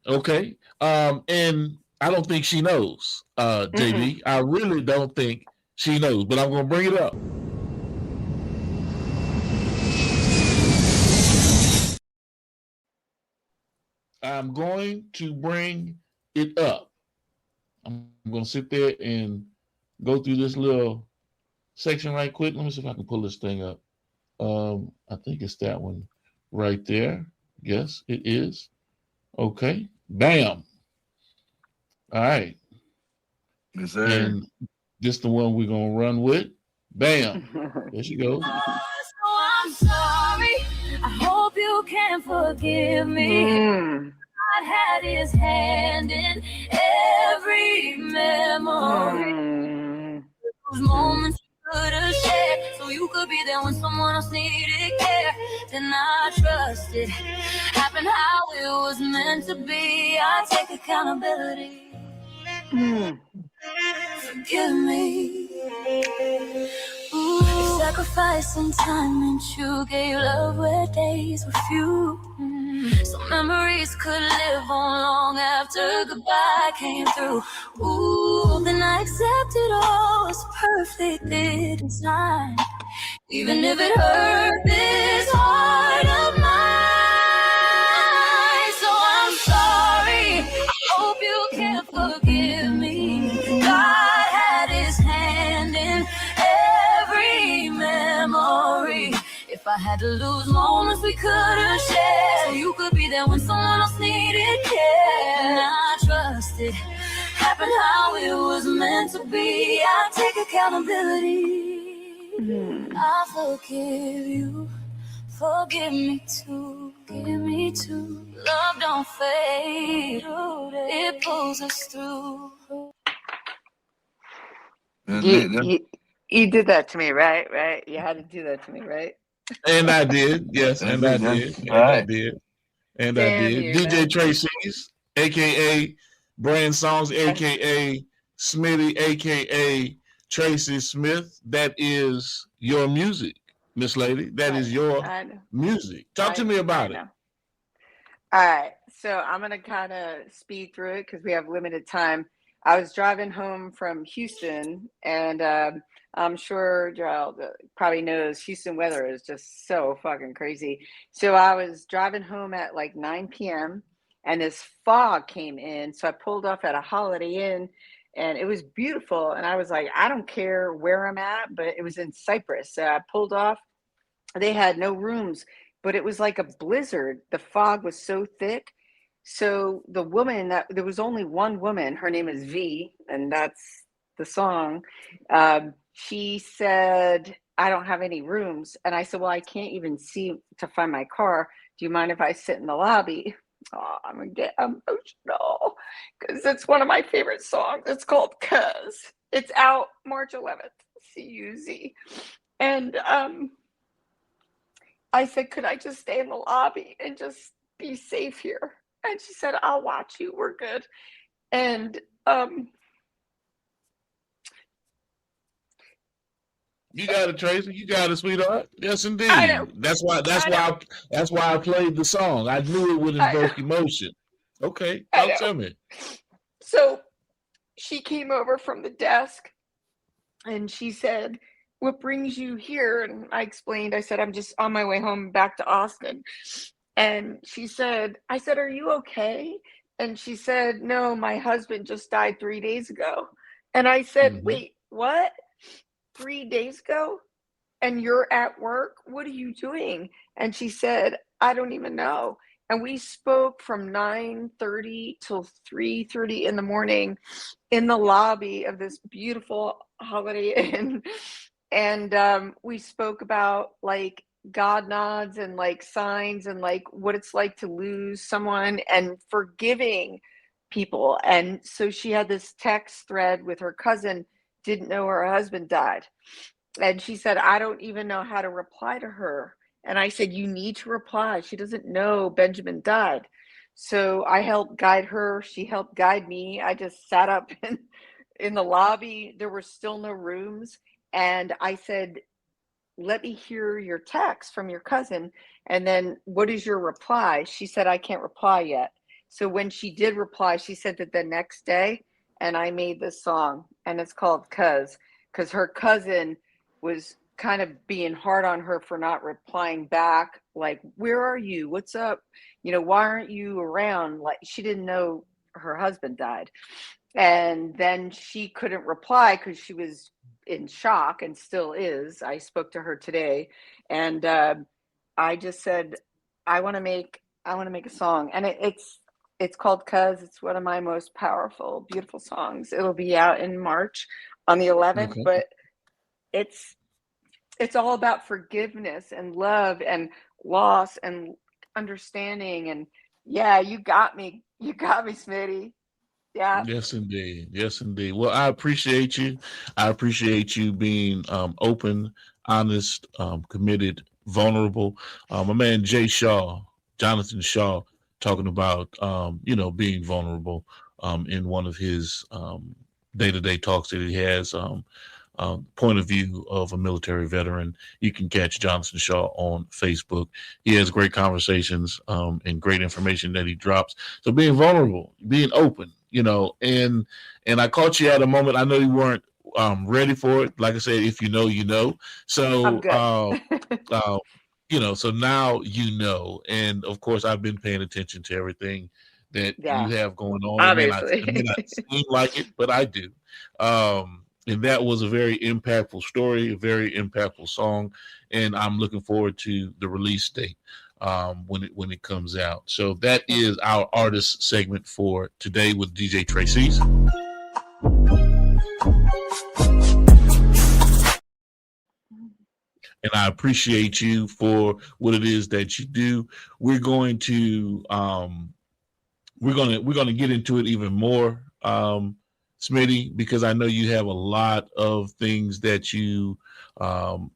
Okay. And I don't think she knows, JB. I really don't think she knows, but I'm going to bring it up. I'm going to bring it up. I'm going to sit there and go through this little section right quick. Let me see if I can pull this thing up. I think it's that one right there. Yes, it is. Okay. Bam. All right. Yes, sir. And this the one we're going to run with. Bam. There she goes. I'm sorry. I hope you can forgive me. God had his hand in every memory. Those moments you could have shared, so you could be there when someone else needed care. Then I trusted. Happened how it was meant to be. I take accountability. Forgive me. Ooh, sacrificing time and you gave love where days were few. So memories could live on long after goodbye came through. Ooh, then I accepted all was perfectly designed. Even if it hurt this heart of mine. So I'm sorry. I hope you can forgive me. God had his hand in every memory. If I had to lose moments we could have shared, so you could be there when someone else needed care. And I trusted. Happened how it was meant to be. I take accountability. I forgive you. Forgive me too. Give me too. Love don't fade. It pulls us through. You did that to me, right? Right? You had to do that to me, right? And I did. Yes, and I did. And I did. And I did. DJTracease, a.k.a. Brand Songs, a.k.a. Smitty, a.k.a. Tracy Smith. That is your music, Miss Lady. That is your music. Talk to me about it. All right. So I'm going to kind of speed through it because we have limited time. I was driving home from Houston, and I'm sure Jerriall probably knows Houston weather is just so fucking crazy. So I was driving home at like 9 p.m. and this fog came in. So I pulled off at a Holiday Inn, and it was beautiful. And I was like, I don't care where I'm at, but it was in Cyprus. So I pulled off. They had no rooms, but it was like a blizzard. The fog was so thick. So the woman there was only one woman, her name is V, and that's the song. She said, I don't have any rooms. And I said, well, I can't even see to find my car. Do you mind if I sit in the lobby? Oh, I'm gonna get emotional because it's one of my favorite songs. It's called Cuz. It's out March 11th, CUZ. And I said, could I just stay in the lobby and just be safe here? And she said, I'll watch you. We're good. And you got it, Tracy. You got it, sweetheart. Yes, indeed. I know. That's why I played the song. I knew it would invoke emotion. Okay, talk to me. So she came over from the desk and she said, what brings you here? And I explained, I said, I'm just on my way home back to Austin. And she said, I said, are you okay? And she said, no, my husband just died 3 days ago. And I said, wait, what? 3 days ago? And you're at work? What are you doing? And she said, I don't even know. And we spoke from 9:30 till 3:30 in the morning in the lobby of this beautiful Holiday Inn. And we spoke about like God nods and like signs and like what it's like to lose someone and forgiving people. And so she had this text thread with her cousin, didn't know her husband died. And she said, I don't even know how to reply to her. And I said, you need to reply. She doesn't know Benjamin died. So I helped guide her. She helped guide me. I just sat up in the lobby. There were still no rooms. And I said, let me hear your text from your cousin. And then what is your reply? She said, I can't reply yet. So when she did reply, she sent it the next day. And I made this song. And it's called Cuz. Because her cousin was kind of being hard on her for not replying back. Like, where are you? What's up? You know, why aren't you around? Like, she didn't know her husband died. And then she couldn't reply because she was in shock and still is. I spoke to her today, and I just said, I want to make a song, and it's called Cuz. It's one of my most powerful, beautiful songs. It'll be out in March on the 11th, Okay. but it's all about forgiveness and love and loss and understanding. And yeah, you got me, Smitty. Yeah. Yes, indeed. Yes, indeed. Well, I appreciate you. I appreciate you being open, honest, committed, vulnerable. My man Jonathan Shaw, talking about being vulnerable in one of his day-to-day talks that he has. Point of view of a military veteran. You can catch Jonathan Shaw on Facebook. He has great conversations and great information that he drops. So being vulnerable, being open, and I caught you at a moment. I know you weren't ready for it. Like I said, if you know, you know. So I'm good. So now and of course I've been paying attention to everything that you have going on. Obviously. It may not seem like it, but I do. And that was a very impactful story, a very impactful song, and I'm looking forward to the release date when it comes out. So that is our artist segment for today with DJTracease. And I appreciate you for what it is that you do. We're going to get into it even more. Smitty, because I know you have a lot of things that you have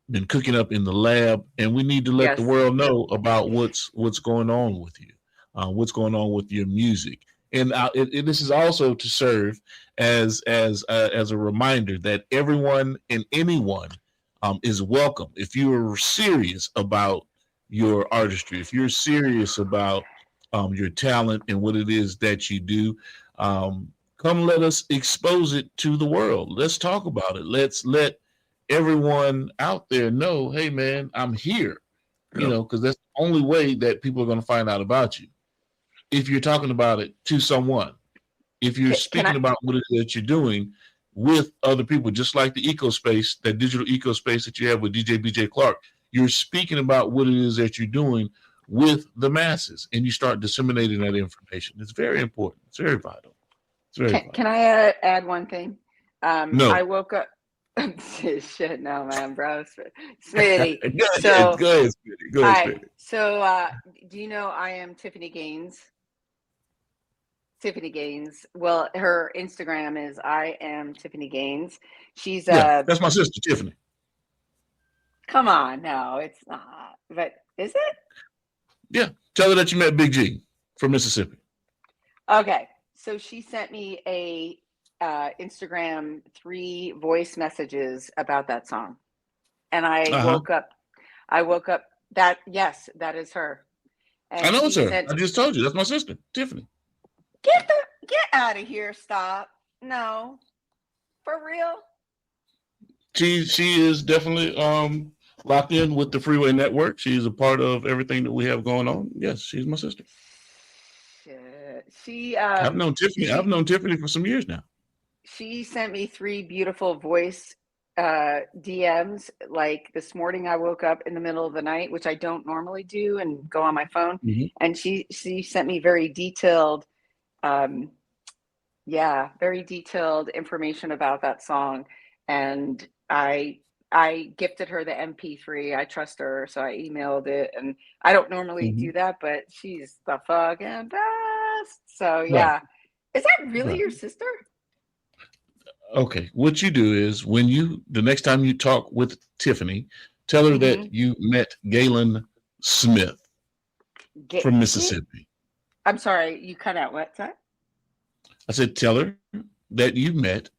been cooking up in the lab, and we need to let the world know about what's going on with you, what's going on with your music, and this is also to serve as a reminder that everyone and anyone is welcome. If you're serious about your artistry, if you're serious about your talent and what it is that you do, come let us expose it to the world. Let's talk about it. Let's let everyone out there know, hey man, I'm here, because that's the only way that people are going to find out about you. If you're talking about it to someone, if you're speaking about what it is that you're doing with other people, just like the eco space, that digital eco space that you have with DJ BJ Clark, you're speaking about what it is that you're doing with the masses, and you start disseminating that information. It's very important. It's very vital. It's very vital. Can I add one thing? No. I woke up. Shit, no, man, bro. Smitty. Go ahead, So, go ahead, Smitty. Go all ahead, right. Smitty. So, do you know I am Tiffany Gaines? Tiffany Gaines. Well, her Instagram is I am Tiffany Gaines. She's Yeah, that's my sister, Tiffany. come on, no, it's not. But is it? Yeah, tell her that you met Big G from Mississippi. Okay. So she sent me a Instagram 3 voice messages about that song. And I woke up that yes, that is her. And I know it's she her. sent I just told you. That's my sister, Tiffany. get out of here. Stop. No. For real? She is definitely locked in with the Freeway Network. She's a part of everything that we have going on. Yes, she's my sister. Shit. I've known Tiffany for some years now. She sent me 3 beautiful voice DMs. Like this morning, I woke up in the middle of the night, which I don't normally do, and go on my phone. Mm-hmm. And she sent me very detailed, very detailed information about that song. And I gifted her the MP3. I trust her, so I emailed it. And I don't normally do that, but she's the fucking best. So yeah, Right. Is that really your sister? Okay, what you do is the next time you talk with Tiffany, tell her that you met Galen Smith from Mississippi. I'm sorry, you cut out. What's that? I said, tell her that you met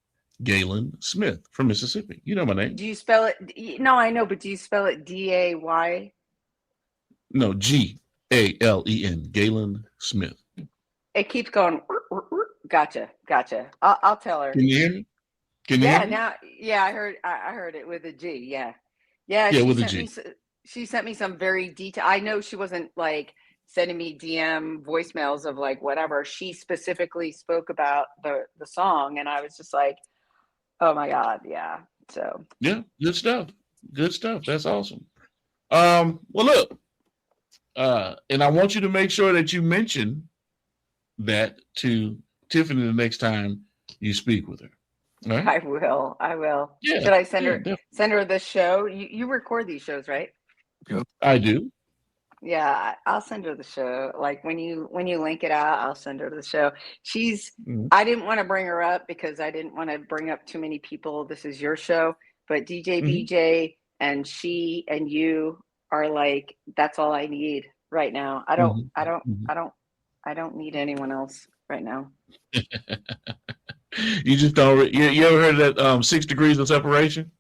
Galen Smith from Mississippi. You know my name. Do you spell it? No, I know, but do you spell it D-A-Y? No, Galen, Galen Smith. It keeps going. Gotcha. I'll tell her. Can you hear me? Can you hear me? I heard it with a G. Yeah. With a G. She sent me some very detailed. I know she wasn't like sending me DM voicemails of like whatever. She specifically spoke about the song, and I was just like, oh my God, yeah. So yeah, good stuff. That's awesome. Well, look, and I want you to make sure that you mention that to Tiffany the next time you speak with her. All right? I will. Yeah, should I send her the show? You record these shows, right? Yep. I do. Yeah, I'll send her the show. Like when you link it out, I'll send her the show. I didn't want to bring her up because I didn't want to bring up too many people. This is your show, but DJ BJ and she and you are like, that's all I need right now. I don't need anyone else right now. You just don't. You ever heard of that 6 degrees of separation?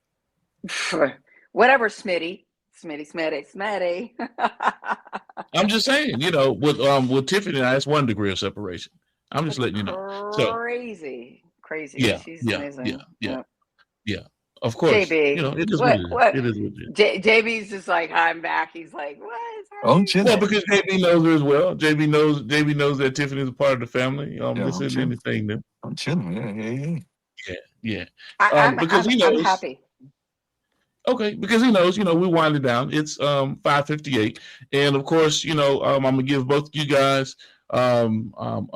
Whatever, Smitty. I'm just saying, with Tiffany and I, it's 1 degree of separation. I'm just letting you know. So crazy. Yeah, she's amazing. Yeah. Of course, JB, it is what it is. JB's just like, I'm back. He's like, what? I'm chilling. Well, because JB knows her as well. JB knows that Tiffany's a part of the family. This isn't anything new. I'm chilling. Yeah. Because he knows. I'm happy. Okay, because he knows, we're winding down. It's 5:58, and of course, I'm gonna give both of you guys a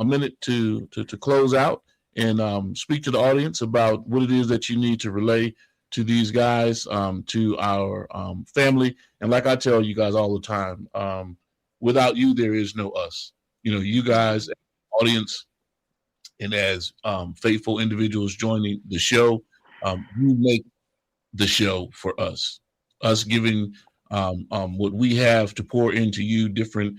minute to close out and speak to the audience about what it is that you need to relay to these guys, to our family. And like I tell you guys all the time, without you, there is no us. You guys, audience, and as faithful individuals joining the show, you make the show for us giving what we have to pour into you, different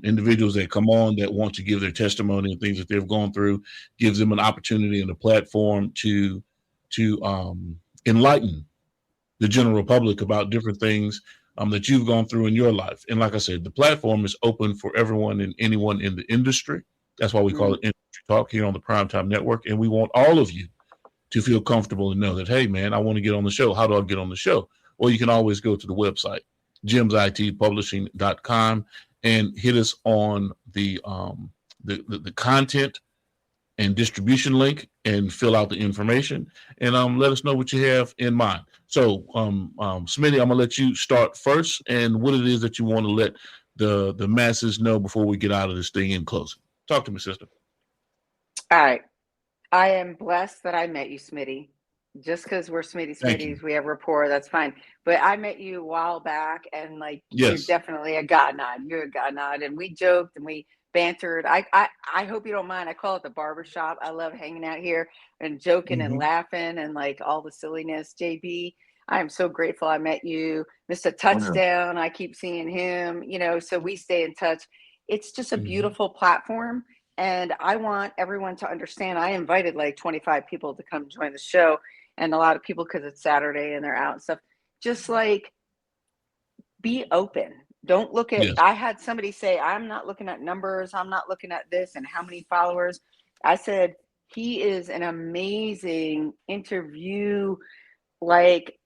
individuals that come on that want to give their testimony and things that they've gone through, gives them an opportunity and a platform to enlighten the general public about different things that you've gone through in your life. And like I said, the platform is open for everyone and anyone in the industry. That's why we call it Industry Talk here on the Primetime Network. And we want all of you to feel comfortable and know that, hey, man, I want to get on the show. How do I get on the show? Well, you can always go to the website, gemsitpublishing.com, and hit us on the content and distribution link and fill out the information and let us know what you have in mind. So, Smitty, I'm gonna let you start first and what it is that you want to let the masses know before we get out of this thing in closing. Talk to me, sister. All right. I am blessed that I met you, Smitty. Just because we're Smitty Thank you. Smitties, we have rapport. That's fine. But I met you a while back, and like you're Yes. definitely a god nod. You're a god nod, and we joked and we bantered. I hope you don't mind. I call it the barbershop. I love hanging out here and joking and Mhm. laughing and like all the silliness. JB, I am so grateful I met you. Mr. Oh, yeah. Touchdown, I keep seeing him. So we stay in touch. It's just a Mhm. beautiful platform. And I want everyone to understand. I invited like 25 people to come join the show, and a lot of people because it's Saturday and they're out and stuff. Just like be open. Don't look at, Yes. I had somebody say, I'm not looking at numbers. I'm not looking at this and how many followers. I said, he is an amazing interview, like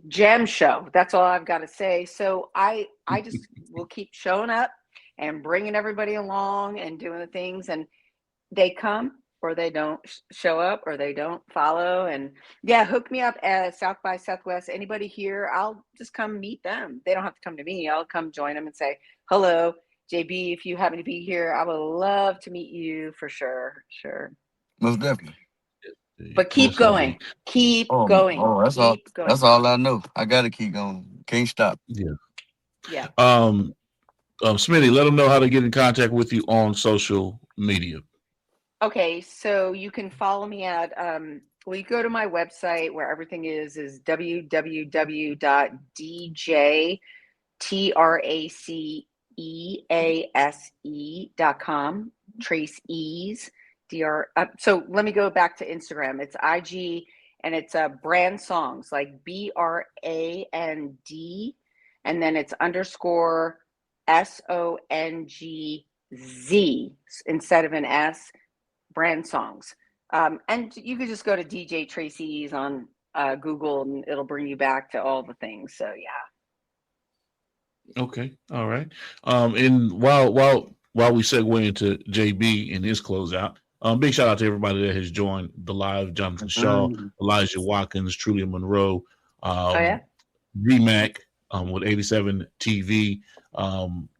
gem show. That's all I've got to say. So I just will keep showing up and bringing everybody along and doing the things, and they come or they don't show up or they don't follow. And yeah, hook me up at South by Southwest. Anybody here, I'll just come meet them. They don't have to come to me. I'll come join them and say, hello, JB, if you happen to be here, I would love to meet you for sure. Sure. Most definitely. But keep Yes, going. indeed. Keep Oh, going. that's all. Keep going. That's all I know. I gotta keep going. Can't stop. Yeah. Yeah. Smitty, let them know how to get in contact with you on social media. Okay, so you can follow me at well, you go to my website where everything is www.djtracease.com. Tracease. So let me go back to Instagram. It's IG, and it's brand songs, like BRAND, and then it's underscore SONGZ instead of an S. Brand songs. And you could just go to DJTracease on Google, and it'll bring you back to all the things. So yeah. Okay. All right. And while we segue into JB and his closeout, big shout out to everybody that has joined the live: Jonathan Shaw, Elijah Watkins, Trulia Monroe, VMAC with 87 TV,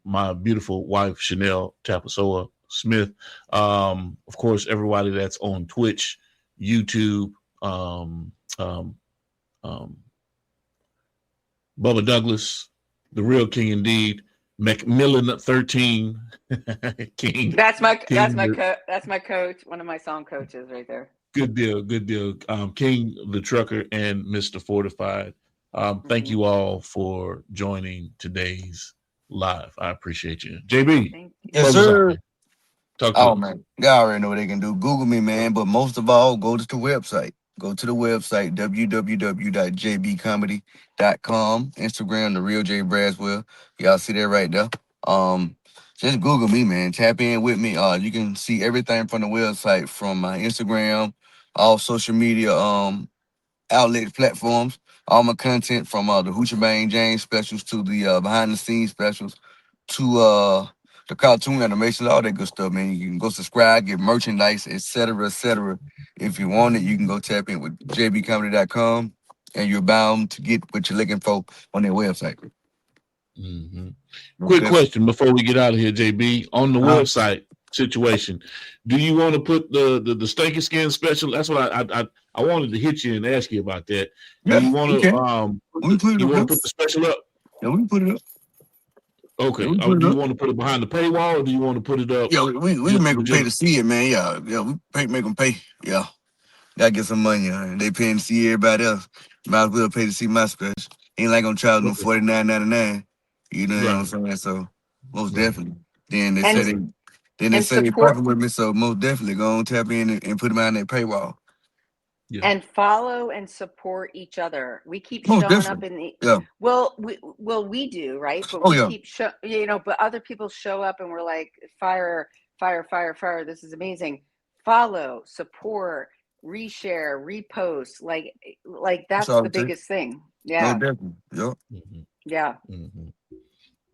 my beautiful wife Chanel Tapasoa Smith, of course, everybody that's on Twitch, YouTube, Bubba Douglas, the real king indeed, Macmillan 13 King. That's my coach, one of my song coaches right there. Good deal. King the Trucker and Mr. Fortified. Thank you all for joining today's live. I appreciate you. JB. Yes, sir. Talk to Oh us. man, y'all already know what they can do. Google me, man. But most of all, go to the website. Go to the website, www.jbcomedy.com. Instagram, The Real J Braswell. Y'all see that right there. Just Google me, man. Tap in with me. You can see everything from the website, from my Instagram, all social media outlet platforms, all my content from the Hoochie Bang James specials to the behind the scenes specials to the cartoon animations, all that good stuff, man. You can go subscribe, get merchandise, etc., etc. If you want it, you can go tap in with jbcomedy.com, and you're bound to get what you're looking for on their website. Mm-hmm. Quick question before we get out of here, JB. On the website situation, do you want to put the Stanky Skin special? That's what I wanted to hit you and ask you about that. Yeah, do you want to put the special up? Yeah, we can put it up. Okay. Yeah, do you want to put it behind the paywall, or do you want to put it up? Yeah, we make them pay to see it, man. Yeah, we make them pay. Yeah, gotta get some money. They paying to see everybody else. Might as well pay to see my special. Ain't like gonna charge them $49.99. You know what I'm saying? So most definitely. Then they say they partner with me. So most definitely go on tap in and put them on that paywall. Yeah. And follow and support each other. We keep showing up in the we do, right? But we keep but other people show up and we're like, fire. This is amazing. Follow, support, reshare, repost. Like that's the biggest thing. Yeah. No, definitely. Yep. Mm-hmm. Yeah. Mm-hmm.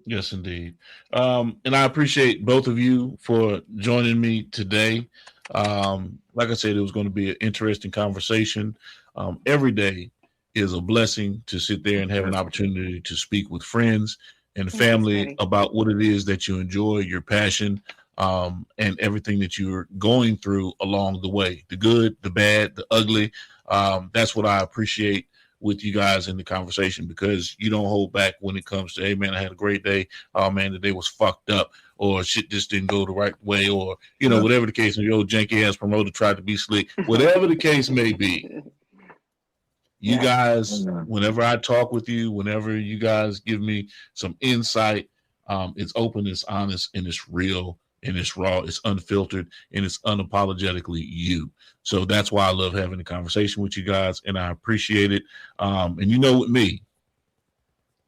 Yes, indeed. And I appreciate both of you for joining me today. Like I said, it was going to be an interesting conversation. Every day is a blessing to sit there and have an opportunity to speak with friends and family about what it is that you enjoy, your passion, and everything that you're going through along the way, the good, the bad, the ugly. That's what I appreciate with you guys in the conversation, because you don't hold back when it comes to, hey man, I had a great day. Oh man, the day was fucked up, or shit just didn't go the right way, or whatever the case. Your janky ass promoter tried to be slick. Whatever the case may be, you guys. Whenever I talk with you, whenever you guys give me some insight, it's open, it's honest, and it's real, and it's raw, it's unfiltered, and it's unapologetically you. So that's why I love having the conversation with you guys, and I appreciate it. And with me,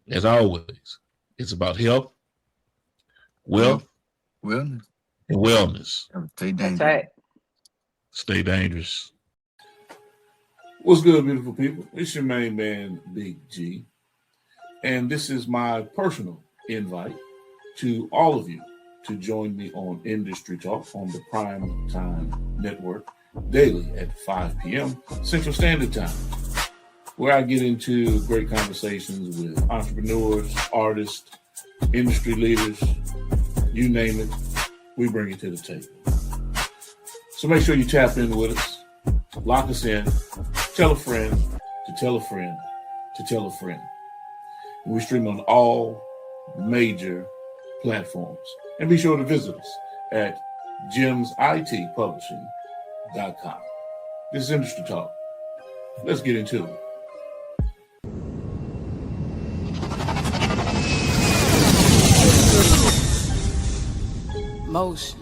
as always, it's about health, wealth, and wellness. Stay dangerous. That's right. Stay dangerous. What's good, beautiful people? It's your main man, Big G. And this is my personal invite to all of you to join me on Industry Talk on the Prime Time Network daily at 5 p.m. Central Standard Time, where I get into great conversations with entrepreneurs, artists, industry leaders, you name it, we bring it to the table. So make sure you tap in with us, lock us in, tell a friend to tell a friend to tell a friend. And we stream on all major platforms. And be sure to visit us at gemsitpublishing.com. This is Industry Talk. Let's get into it. Motion.